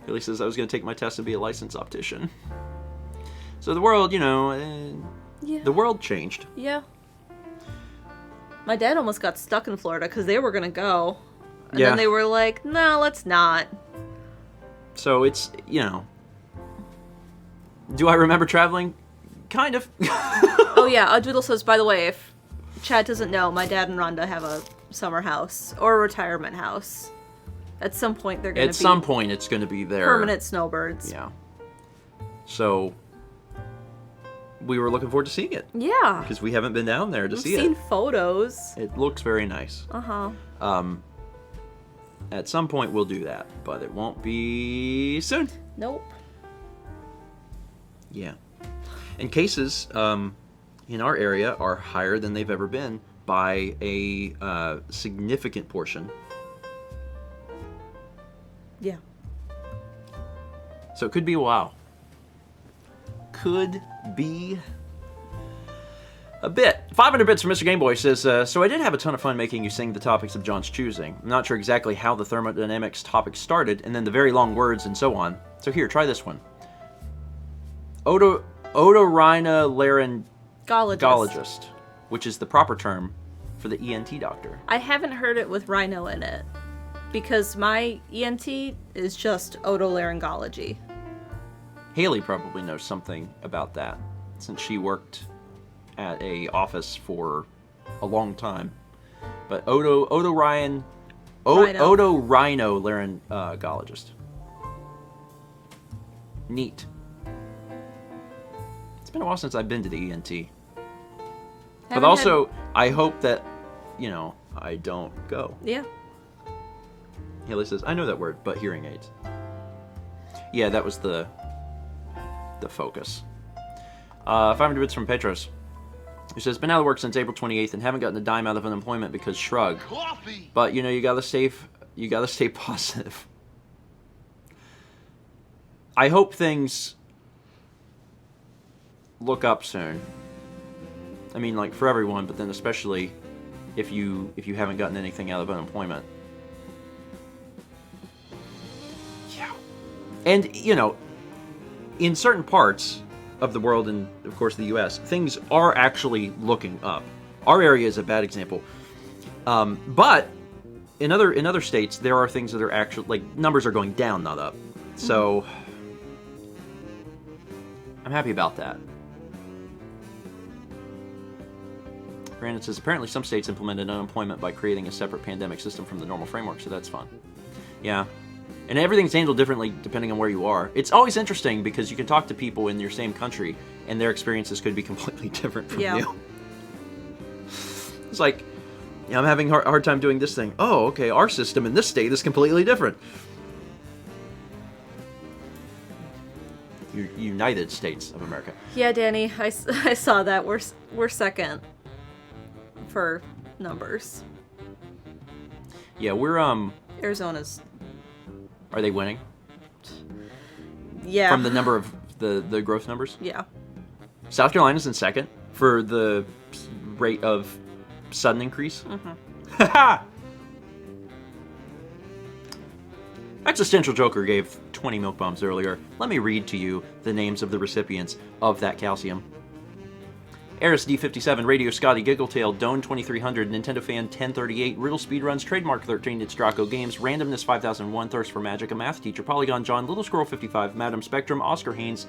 S1: Haley says, I was going to take my test and be a licensed optician. So the world, you know, the world changed.
S3: Yeah. My dad almost got stuck in Florida because they were going to go. And then they were like, no, let's not.
S1: So it's, you know. Do I remember traveling? Kind of.
S3: Oh, yeah. Doodle says, by the way, if Chad doesn't know, my dad and Rhonda have a summer house or a retirement house. At some point, they're going to be...
S1: At some point, it's going to be there.
S3: Permanent snowbirds.
S1: Yeah. So, we were looking forward to seeing it.
S3: Yeah.
S1: Because we haven't been down there to see it.
S3: I've seen photos.
S1: It looks very nice.
S3: Uh-huh.
S1: At some point, we'll do that. But it won't be soon.
S3: Nope.
S1: Yeah. And cases in our area are higher than they've ever been by a significant portion.
S3: Yeah.
S1: So it could be a while. Could be a bit. 500 bits from Mr. Gameboy says, so I did have a ton of fun making you sing the topics of John's choosing. I'm not sure exactly how the thermodynamics topic started, and then the very long words and so on. So here, try this one. Otorhinolaryngologist, which is the proper term for the ENT doctor.
S3: I haven't heard it with rhino in it, because my ENT is just otolaryngology.
S1: Haley probably knows something about that, since she worked at a office for a long time. But otorhinolaryngologist. Neat. It's been a while since I've been to the ENT. But also, I hope that, you know, I don't go.
S3: Yeah.
S1: Haley says, I know that word, but hearing aids. Yeah, that was the focus. 500 bits from Petros, who says, been out of work since April 28th and haven't gotten a dime out of unemployment because shrug.
S2: Coffee.
S1: But, you know, you gotta stay positive. I hope things look up soon. I mean, like, for everyone, but then especially if you haven't gotten anything out of unemployment. Yeah. And, you know, in certain parts, of the world and, of course, the U.S., things are actually looking up. Our area is a bad example. But in other states, there are things that are actually, like, numbers are going down, not up. So I'm happy about that. Brandon says, apparently some states implemented unemployment by creating a separate pandemic system from the normal framework, so that's fun. Yeah. And everything's handled differently depending on where you are. It's always interesting because you can talk to people in your same country, and their experiences could be completely different from you. It's like, I'm having a hard time doing this thing. Oh, okay, our system in this state is completely different. United States of America.
S3: Yeah, Danny, I saw that. We're second for numbers.
S1: Yeah, we're
S3: Arizona's.
S1: Are they winning?
S3: Yeah.
S1: From the number of the growth numbers?
S3: Yeah.
S1: South Carolina's in second for the rate of sudden increase. Mm-hmm. Existential Joker gave 20 milk bombs earlier. Let me read to you the names of the recipients of that calcium. Eris D57, Radio Scotty, Giggletail, Doan 2300, Nintendo Fan 1038, Riddle Speedruns, Trademark 13, It's Draco Games, Randomness 5001, Thirst for Magic, a Math Teacher, Polygon John, Little Squirrel 55, Madam Spectrum, Oscar Haynes,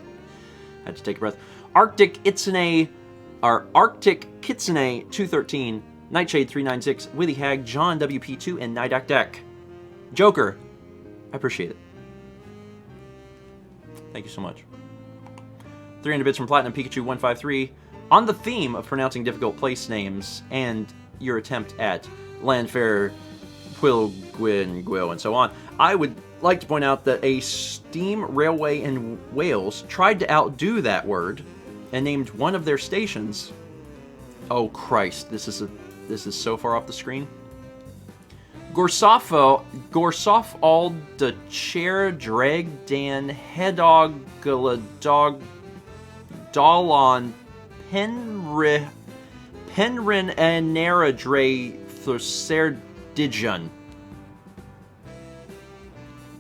S1: had to take a breath, Arctic Kitsune 213, Nightshade 396, Witty Hag, John WP2, and Nidak Deck. Joker, I appreciate it. Thank you so much. 300 bits from Platinum Pikachu 153. On the theme of pronouncing difficult place names and your attempt at Landfair, Gwil, and so on, I would like to point out that a steam railway in Wales tried to outdo that word and named one of their stations. Oh Christ, this is so far off the screen. Gorsoff all de chair drag dan hedog galadog dalon Penrin and Naradre Thurserdijan.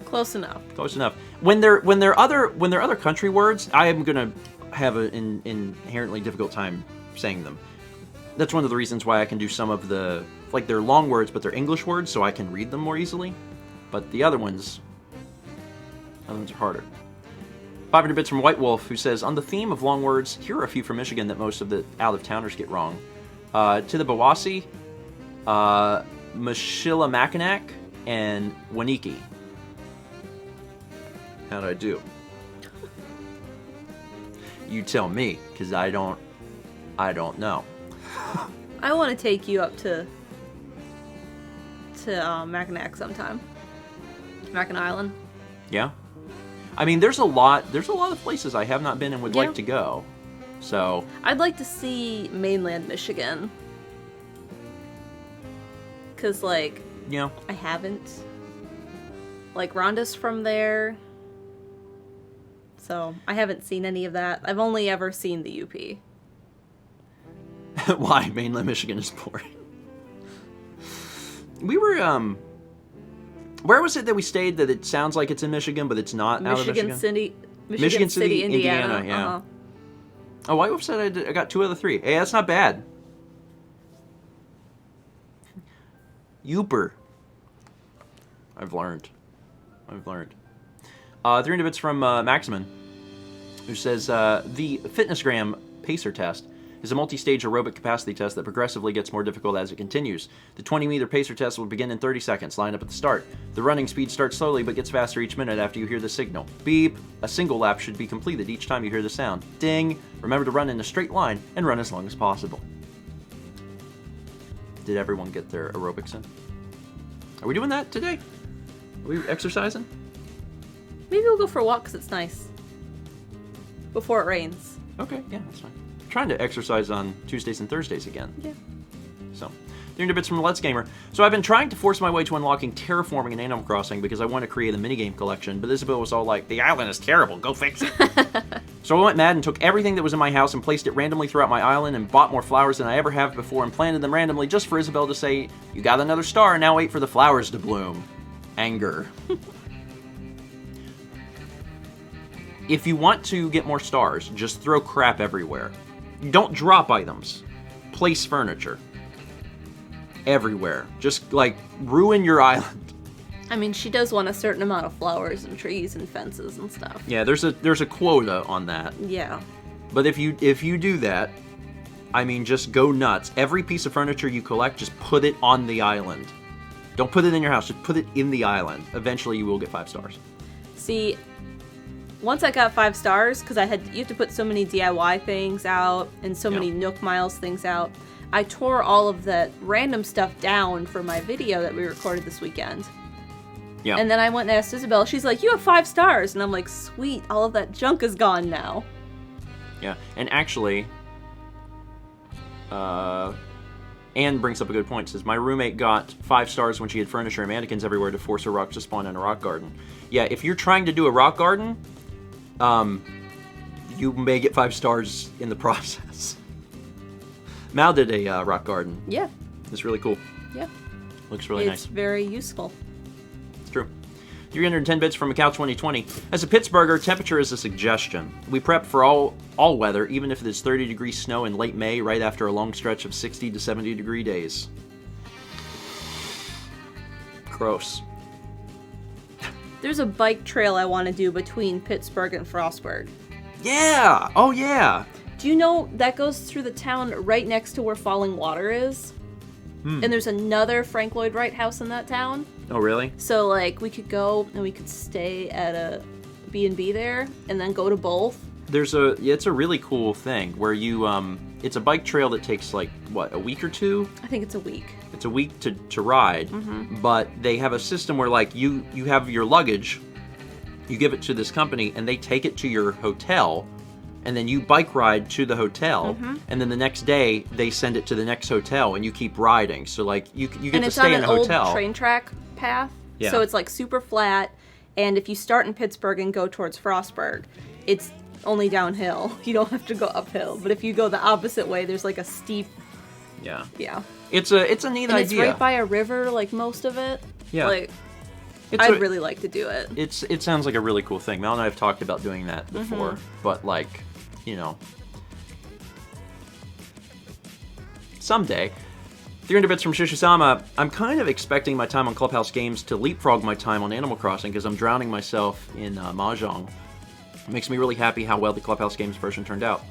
S3: Close enough.
S1: Close enough. When they're other country words, I am gonna have an inherently difficult time saying them. That's one of the reasons why I can do some of the, like, they're long words, but they're English words, so I can read them more easily. But the other ones are harder. 500 bits from White Wolf, who says, on the theme of long words, here are a few from Michigan that most of the out-of-towners get wrong. Tiddabawasi, Mashillimackinac, and Waniki. How'd I do? You tell me, because I don't know.
S3: I want to take you up to Mackinac sometime. Mackinac Island.
S1: Yeah? I mean, there's a lot of places I have not been and would like to go. So
S3: I'd like to see mainland Michigan. 'Cause, like,
S1: yeah,
S3: I haven't. Like, Rhonda's from there. So I haven't seen any of that. I've only ever seen the UP.
S1: Why mainland Michigan is boring. We were where was it that we stayed that it sounds like it's in Michigan, but it's not out of Michigan?
S3: Michigan City, Indiana.
S1: Yeah.
S3: Uh-huh.
S1: Oh, White Wolf said I got 2 out of 3. Hey, that's not bad. Youper. I've learned. 300 bits from Maximin, who says, the Fitnessgram pacer test is a multi-stage aerobic capacity test that progressively gets more difficult as it continues. The 20-meter pacer test will begin in 30 seconds, line up at the start. The running speed starts slowly but gets faster each minute after you hear the signal. Beep. A single lap should be completed each time you hear the sound. Ding. Remember to run in a straight line and run as long as possible. Did everyone get their aerobics in? Are we doing that today? Are we exercising?
S3: Maybe we'll go for a walk because it's nice. Before it rains.
S1: Okay, yeah, that's fine. I'm trying to exercise on Tuesdays and Thursdays again.
S3: Yeah.
S1: So, 300 bits from Let's Gamer. So I've been trying to force my way to unlocking terraforming in Animal Crossing because I want to create a minigame collection, but Isabel was all like, the island is terrible, go fix it. So I went mad and took everything that was in my house and placed it randomly throughout my island and bought more flowers than I ever have before and planted them randomly just for Isabel to say, you got another star, now wait for the flowers to bloom. Anger. if you want to get more stars, just throw crap everywhere. Don't drop items. Place furniture. Everywhere. Just, like, ruin your island.
S3: I mean, she does want a certain amount of flowers and trees and fences and stuff.
S1: Yeah, there's a quota on that.
S3: Yeah.
S1: But if you do that, I mean, just go nuts. Every piece of furniture you collect, just put it on the island. Don't put it in your house, just put it in the island. Eventually you will get 5 stars.
S3: See, once I got 5 stars, because you have to put so many DIY things out and so many Nook Miles things out, I tore all of that random stuff down for my video that we recorded this weekend.
S1: Yeah.
S3: And then I went and asked Isabel, she's like, you have 5 stars. And I'm like, sweet, all of that junk is gone now.
S1: Yeah, and actually, Anne brings up a good point. Says, my roommate got 5 stars when she had furniture and mannequins everywhere to force her rocks to spawn in a rock garden. Yeah, if you're trying to do a rock garden, you may get 5 stars in the process. Mal did a rock garden.
S3: Yeah.
S1: It's really cool.
S3: Yeah.
S1: Looks really nice.
S3: It's very useful.
S1: It's true. 310 bits from Macau 2020. As a Pittsburgher, temperature is a suggestion. We prep for all weather, even if it is 30 degree snow in late May, right after a long stretch of 60 to 70 degree days. Gross.
S3: There's a bike trail I want to do between Pittsburgh and Frostburg.
S1: Yeah! Oh, yeah!
S3: Do you know that goes through the town right next to where Falling Water is? And there's another Frank Lloyd Wright house in that town.
S1: Oh, really?
S3: So, like, we could go and we could stay at a B&B there and then go to both.
S1: It's a really cool thing where you, it's a bike trail that takes, like, what, a week or 2?
S3: I think it's a week.
S1: It's a week to ride, but they have a system where, like, you have your luggage, you give it to this company, and they take it to your hotel, and then you bike ride to the hotel, and then the next day they send it to the next hotel, and you keep riding. So, like, you get to stay in a hotel.
S3: And it's on an old train track path, so it's, like, super flat, and if you start in Pittsburgh and go towards Frostburg, it's only downhill. You don't have to go uphill. But if you go the opposite way, there's, like, a steep...
S1: Yeah.
S3: Yeah.
S1: It's a neat
S3: and
S1: idea.
S3: It's right by a river, like, most of it.
S1: Yeah.
S3: Like, I'd really like to do it.
S1: It sounds like a really cool thing. Mel and I have talked about doing that before, but, like, you know, someday. 300 bits from Shishisama. I'm kind of expecting my time on Clubhouse Games to leapfrog my time on Animal Crossing because I'm drowning myself in Mahjong. It makes me really happy how well the Clubhouse Games version turned out.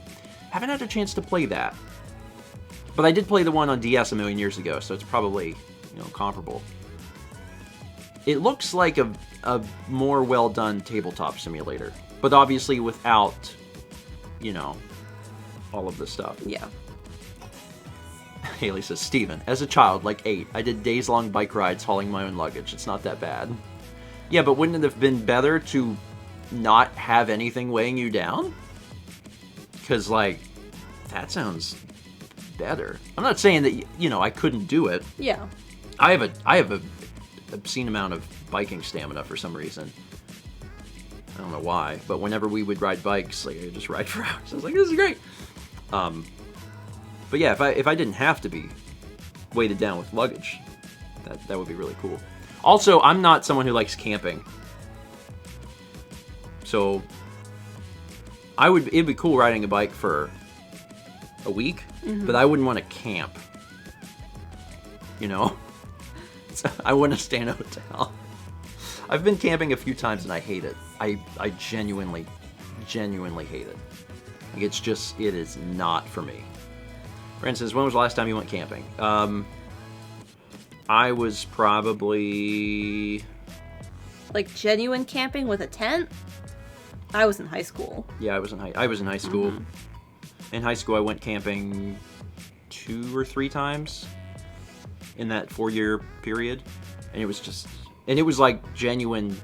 S1: Haven't had a chance to play that. But I did play the one on DS a million years ago, so it's probably, you know, comparable. It looks like a more well-done tabletop simulator, but obviously without, you know, all of this stuff.
S3: Yeah.
S1: Haley says, Steven, as a child, like 8, I did days-long bike rides hauling my own luggage. It's not that bad. Yeah, but wouldn't it have been better to not have anything weighing you down? Because, like, that sounds better. I'm not saying that, you know, I couldn't do it.
S3: Yeah.
S1: I have a obscene amount of biking stamina for some reason. I don't know why, but whenever we would ride bikes, like, I could just ride for hours. I was like, this is great. But yeah, if I didn't have to be weighted down with luggage, that would be really cool. Also, I'm not someone who likes camping. So it'd be cool riding a bike for a week, but I wouldn't want to camp. You know? So I wouldn't stay in a hotel. I've been camping a few times and I hate it. I genuinely hate it. Like, it is not for me. For instance, when was the last time you went camping? I was probably...
S3: Like, genuine camping with a tent? I was in high school.
S1: Yeah, I was in high school. In high school, I went camping 2 or 3 times in that 4-year period. And it was like genuine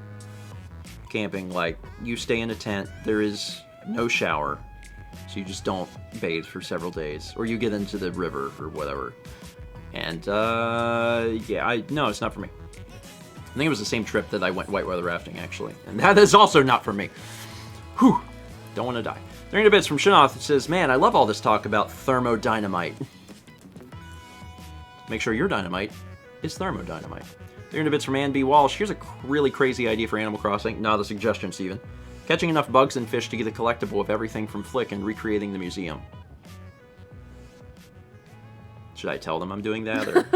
S1: camping. Like, you stay in a tent, there is no shower. So you just don't bathe for several days. Or you get into the river or whatever. And, no, it's not for me. I think it was the same trip that I went whitewater rafting, actually. And that is also not for me. Whew. Don't want to die. 300 bits from Shinoth. It says, man, I love all this talk about thermodynamite. Make sure your dynamite is thermodynamite. 300 bits from Ann B. Walsh. Here's a really crazy idea for Animal Crossing. Not a suggestion, Steven. Catching enough bugs and fish to get a collectible of everything from Flick and recreating the museum. Should I tell them I'm doing that? Or?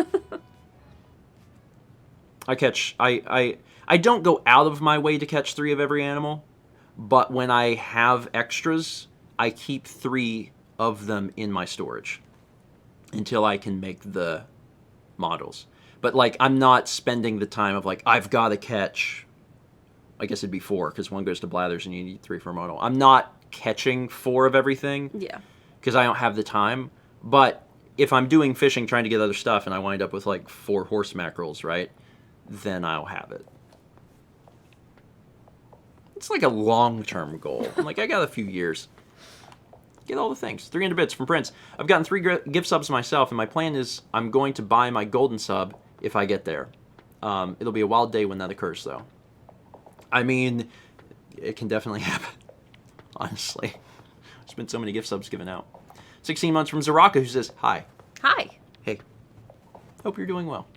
S1: I don't go out of my way to catch 3 of every animal, but when I have extras, I keep 3 of them in my storage until I can make the models. But, like, I'm not spending the time of, like, I've got to catch, I guess it'd be 4, because 1 goes to Blathers and you need 3 for a model. I'm not catching 4 of everything.
S3: Yeah.
S1: Because I don't have the time. But if I'm doing fishing, trying to get other stuff, and I wind up with, like, 4 horse mackerels, right, then I'll have it. It's like a long-term goal. I'm like, I got a few years. Get all the things. 300 bits from Prince. I've gotten 3 gift subs myself, and my plan is I'm going to buy my golden sub if I get there. It'll be a wild day when that occurs, though. I mean, it can definitely happen. Honestly. There's been so many gift subs given out. 16 months from Zaraka, who says, hi.
S3: Hi.
S1: Hey. Hope you're doing well.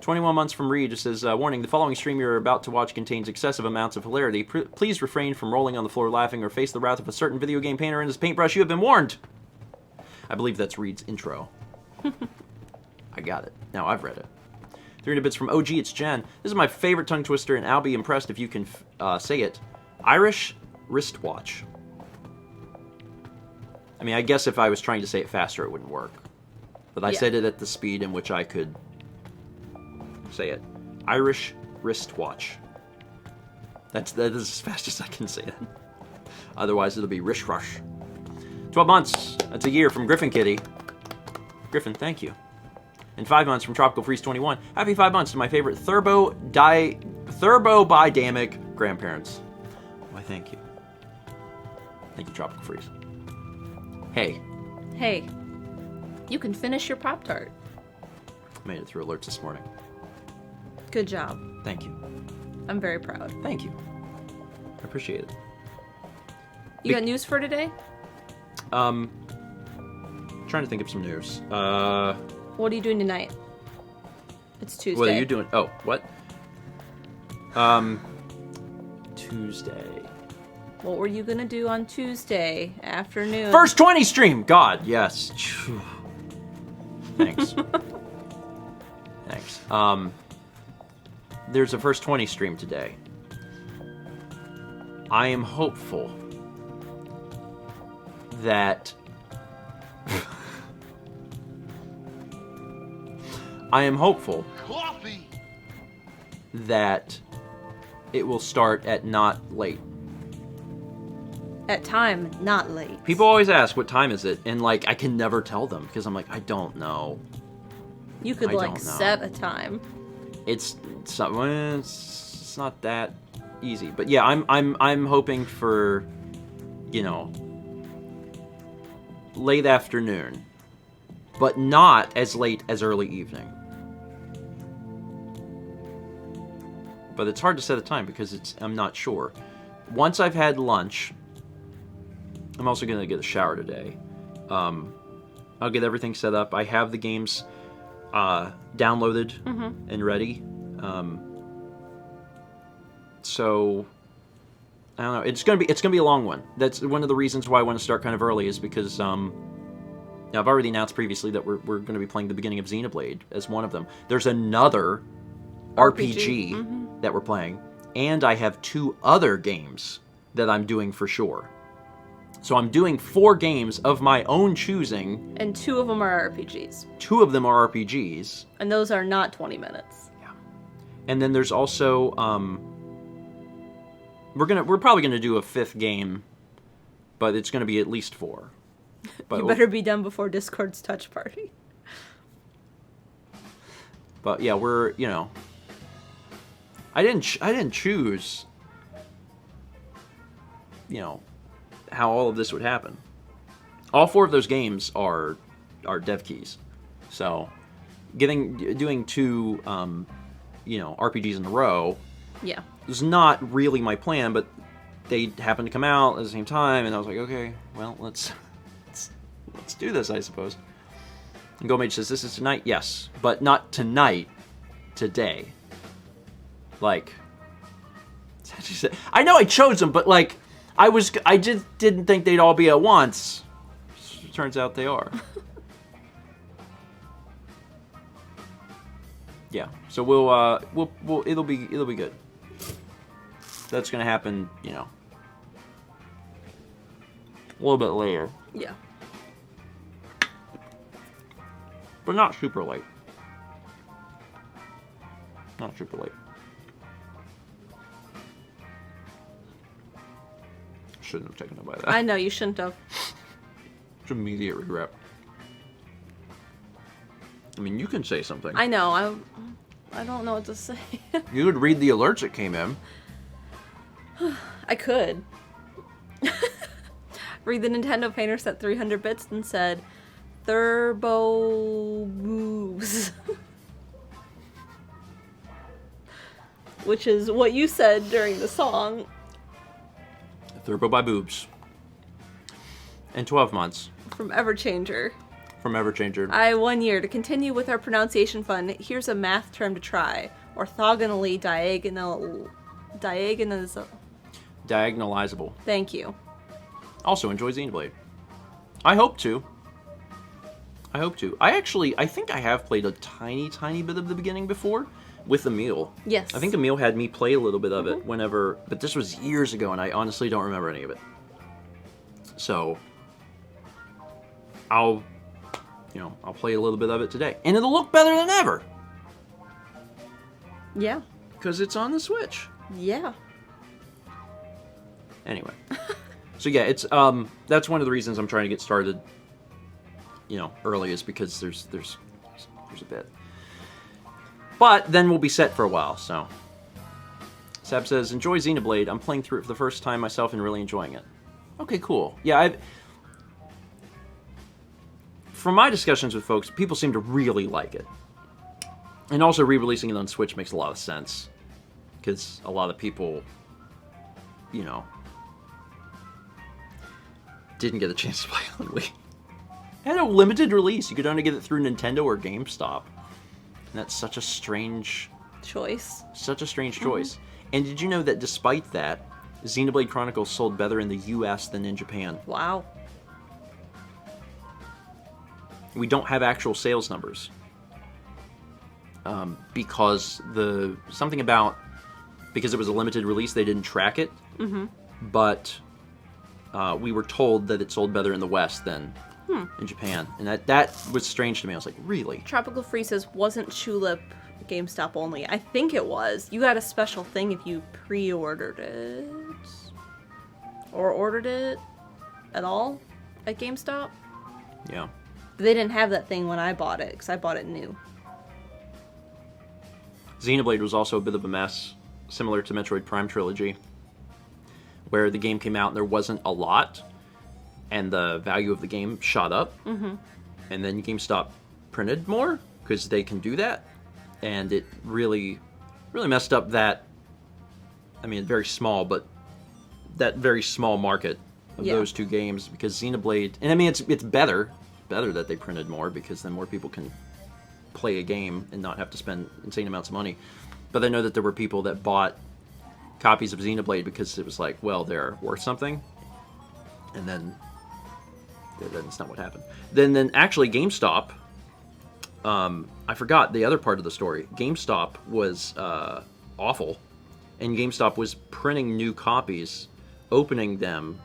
S1: 21 months from Reed, just says, warning, the following stream you're about to watch contains excessive amounts of hilarity. Please refrain from rolling on the floor laughing or face the wrath of a certain video game painter and his paintbrush. You have been warned. I believe that's Reed's intro. I got it. Now I've read it. 300 bits from OG, it's Jen. This is my favorite tongue twister, and I'll be impressed if you can say it. Irish wristwatch. I mean, I guess if I was trying to say it faster, it wouldn't work. But I said it at the speed in which I could say it. Irish wristwatch. That is as fast as I can say it. Otherwise, it'll be Rish Rush. 12 months. That's a year from Griffin Kitty. Griffin, thank you. And 5 months from Tropical Freeze 21. Happy 5 months to my favorite Thurbodynamic grandparents. Why, thank you. Thank you, Tropical Freeze. Hey.
S3: Hey. You can finish your Pop-Tart.
S1: Made it through alerts this morning.
S3: Good job.
S1: Thank you.
S3: I'm very proud.
S1: Thank you. I appreciate it.
S3: You got news for today?
S1: Trying to think of some news.
S3: What are you doing tonight? It's Tuesday.
S1: What are you doing? Oh, what? Tuesday.
S3: What were you gonna do on Tuesday afternoon?
S1: First 20 stream! God, yes. Thanks. Thanks. There's a first 20 stream today. I am hopeful that... I am hopeful
S2: Coffee.
S1: that it will start at not late.
S3: At time, not late.
S1: People always ask, what time is it? And, like, I can never tell them, because I'm like, I don't know.
S3: You could,
S1: I
S3: like,
S1: don't know.
S3: set a time.
S1: It's not that easy. But, yeah, I'm hoping for, you know, late afternoon. But not as late as early evening. But it's hard to set a time because I'm not sure. Once I've had lunch, I'm also going to get a shower today. I'll get everything set up. I have the games downloaded and ready. So I don't know. It's gonna be a long one. That's one of the reasons why I want to start kind of early, is because I've already announced previously that we're going to be playing the beginning of Xenoblade as one of them. There's another RPG that we're playing, and I have 2 other games that I'm doing for sure. So I'm doing 4 games of my own choosing.
S3: And 2 of them are RPGs.
S1: 2 of them are RPGs.
S3: And those are not 20 minutes.
S1: Yeah. And then there's also we're probably gonna do a 5th game, but it's gonna be at least 4. But
S3: You better be done before Discord's touch party.
S1: But yeah, we're, you know, I didn't choose, you know, how all of this would happen. All 4 of those games are dev keys, so doing 2 you know, RPGs in a row,
S3: Yeah.
S1: is not really my plan, but they happened to come out at the same time, and I was like, okay, well, let's do this, I suppose. And Gomage says, this is tonight? Yes, but not tonight, today. Like, She said, I know I chose them, but like, I just didn't think they'd all be at once. Turns out they are. Yeah, so we'll it'll be good. That's gonna happen, you know, a little bit later.
S3: Yeah.
S1: But not super late. Not super late. Shouldn't have taken a bite of that.
S3: I know, you shouldn't have.
S1: It's immediate regret. I mean, you can say something.
S3: I know, I don't know what to say.
S1: You could read the alerts that came in.
S3: I could. Read the Nintendo Painter Set 300 bits and said, Turbo Moves. Which is what you said during the song.
S1: Turbo by boobs. And 12 months.
S3: From Everchanger.
S1: From Everchanger.
S3: 1 year. To continue with our pronunciation fun, here's a math term to try. Orthogonally
S1: Diagonalizable.
S3: Thank you.
S1: Also enjoy Xenoblade. I hope to. I think I have played a tiny bit of the beginning before with Emil.
S3: Yes.
S1: I think Emil had me play a little bit of it whenever, but this was years ago and I honestly don't remember any of it. So, I'll play a little bit of it today. And it'll look better than ever.
S3: Yeah.
S1: Because it's on the Switch.
S3: Yeah.
S1: Anyway. So yeah, it's that's one of the reasons I'm trying to get started, you know, early, is because there's a bit. But then we'll be set for a while, so. Sab says, enjoy Xenoblade. I'm playing through it for the first time myself and really enjoying it. Okay, cool. Yeah, from my discussions with folks, people seem to really like it. And also re-releasing it on Switch makes a lot of sense. Because a lot of people, you know, didn't get a chance to play it on Wii. It had a limited release. You could only get it through Nintendo or GameStop. And that's such a strange
S3: choice.
S1: Such a strange choice. And did you know that despite that, Xenoblade Chronicles sold better in the US than in Japan?
S3: Wow.
S1: We don't have actual sales numbers. Because because it was a limited release, they didn't track it. But we were told that it sold better in the West than in Japan. And that was strange to me. I was like, really?
S3: Tropical Freeze says, wasn't Tulip GameStop only? I think it was. You got a special thing if you pre-ordered it. Or ordered it at all at GameStop.
S1: Yeah.
S3: But they didn't have that thing when I bought it, because I bought it new.
S1: Xenoblade was also a bit of a mess, similar to Metroid Prime Trilogy, where the game came out and there wasn't a lot, and the value of the game shot up. And then GameStop printed more, because they can do that. And it really messed up that, I mean, very small, but that very small market of those two games, because Xenoblade, and I mean, it's better that they printed more, because then more people can play a game and not have to spend insane amounts of money. But I know that there were people that bought copies of Xenoblade because it was like, well, they're worth something, and then that's not what happened. Then actually GameStop, I forgot the other part of the story. GameStop was awful, and GameStop was printing new copies, opening them,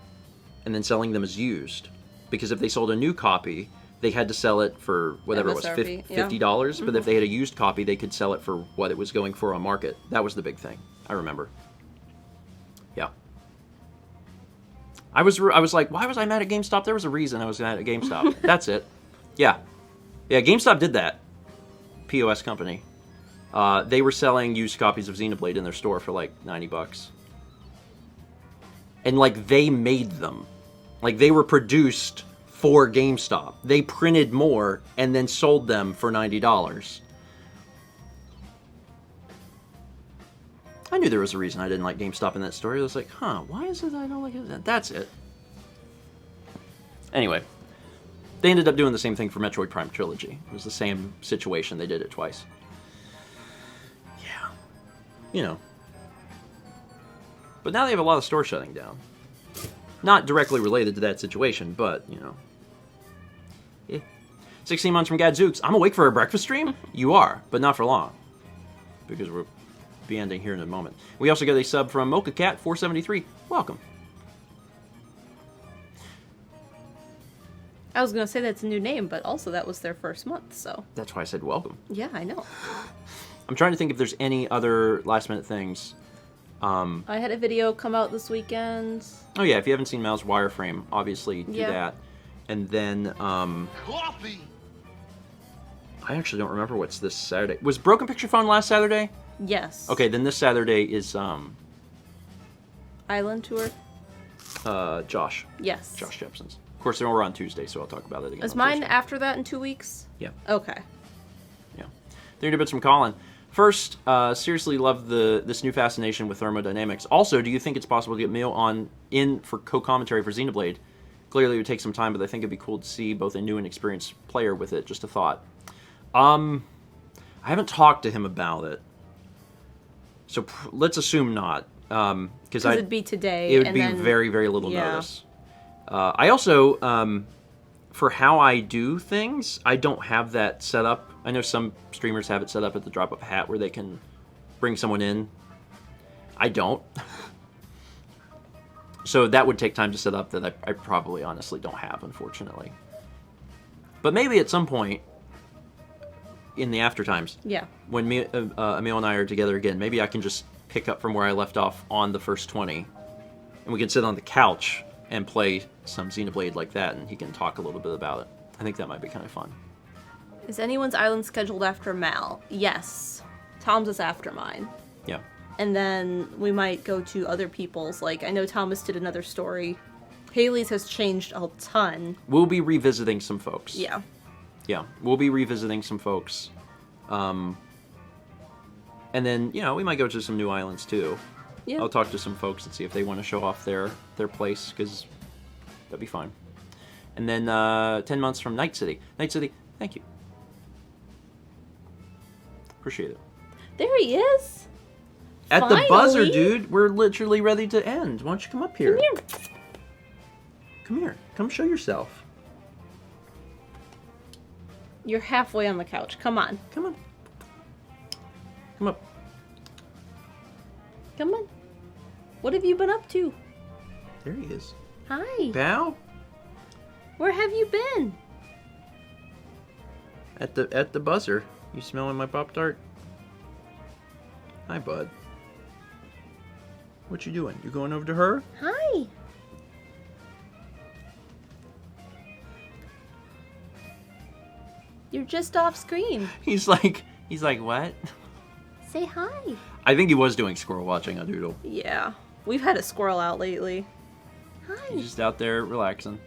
S1: and then selling them as used. Because if they sold a new copy, they had to sell it for whatever
S3: MSRP,
S1: it was, $50. But if they had a used copy, they could sell it for what it was going for on market. That was the big thing. I remember. Yeah. I was like, why was I mad at GameStop? There was a reason I was mad at GameStop. That's it. Yeah. Yeah, GameStop did that. POS company. They were selling used copies of Xenoblade in their store for like $90. And like, they made them. Like, they were produced for GameStop. They printed more and then sold them for $90. I knew there was a reason I didn't like GameStop in that story. I was like, why is it I don't like it? That's it. Anyway, they ended up doing the same thing for Metroid Prime Trilogy. It was the same situation. They did it twice. Yeah. You know. But now they have a lot of stores shutting down. Not directly related to that situation, but, you know. Yeah. 16 months from Gadzooks. I'm awake for a breakfast stream? You are, but not for long. Because we'll be ending here in a moment. We also got a sub from Mocha Cat 473. Welcome.
S3: I was going to say that's a new name, but also that was their first month, so.
S1: That's why I said welcome.
S3: Yeah, I know.
S1: I'm trying to think if there's any other last minute things.
S3: I had a video come out this weekend.
S1: Oh yeah, if you haven't seen Mal's wireframe, obviously do that. And then,
S2: Coffee!
S1: I actually don't remember what's this Saturday. Was Broken Picture Phone last Saturday?
S3: Yes.
S1: Okay, then this Saturday is,
S3: Island Tour?
S1: Josh.
S3: Yes.
S1: Josh Jepson's. Of course, we're on Tuesday, so I'll talk about it again.
S3: Is
S1: on
S3: mine
S1: Thursday.
S3: after that in 2 weeks?
S1: Yeah.
S3: Okay.
S1: Yeah. 30 bits from Colin. First, seriously love this new fascination with thermodynamics. Also, do you think it's possible to get Mio in for co-commentary for Xenoblade? Clearly, it would take some time, but I think it'd be cool to see both a new and experienced player with it. Just a thought. I haven't talked to him about it, so let's assume not. Because
S3: it'd be today.
S1: It would
S3: and
S1: be
S3: then,
S1: very, very little notice. I also, for how I do things, I don't have that set up. I know some streamers have it set up at the drop of a hat where they can bring someone in. I don't. So that would take time to set up that I probably honestly don't have, unfortunately. But maybe at some point in the after times, when Emil and I are together again, maybe I can just pick up from where I left off on the first 20, and we can sit on the couch and play some Xenoblade like that, and he can talk a little bit about it. I think that might be kind of fun.
S3: Is anyone's island scheduled after Mal? Yes. Tom's is after mine.
S1: Yeah.
S3: And then we might go to other people's. Like, I know Thomas did another story. Haley's has changed a ton.
S1: We'll be revisiting some folks.
S3: Yeah.
S1: Yeah, we'll be revisiting some folks. And then, you know, we might go to some new islands, too.
S3: Yeah.
S1: I'll talk to some folks and see if they want to show off their place, because that'd be fine. And then 10 months from Night City. Night City, thank you. Appreciate it.
S3: There he is.
S1: At
S3: Finally.
S1: the buzzer, dude. We're literally ready to end. Why don't you come up here?
S3: Come here.
S1: Come here. Come show yourself.
S3: You're halfway on the couch. Come on.
S1: Come on. Come up.
S3: Come on. What have you been up to?
S1: There he is.
S3: Hi.
S1: Bow?
S3: Where have you been?
S1: At the buzzer. You smelling my Pop-Tart? Hi, bud. What you doing? You going over to her?
S3: Hi. You're just off screen.
S1: He's like, what?
S3: Say hi.
S1: I think he was doing squirrel watching on Doodle.
S3: Yeah. We've had a squirrel out lately. Hi.
S1: He's just out there relaxing.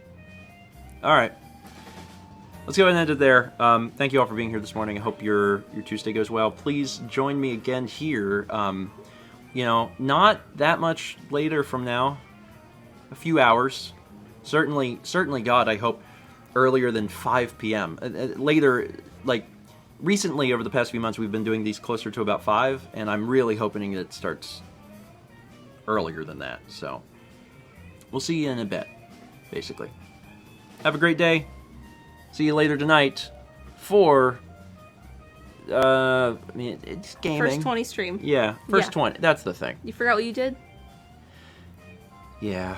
S1: All right. Let's go ahead and end it there. Thank you all for being here this morning. I hope your Tuesday goes well. Please join me again here. You know, not that much later from now. A few hours. Certainly, God, I hope earlier than 5 p.m. Later, like, recently over the past few months, we've been doing these closer to about 5, and I'm really hoping it starts earlier than that. So, we'll see you in a bit, basically. Have a great day. See you later tonight for, it's gaming.
S3: First 20 stream.
S1: Yeah, first 20. That's the thing.
S3: You forgot what you did?
S1: Yeah.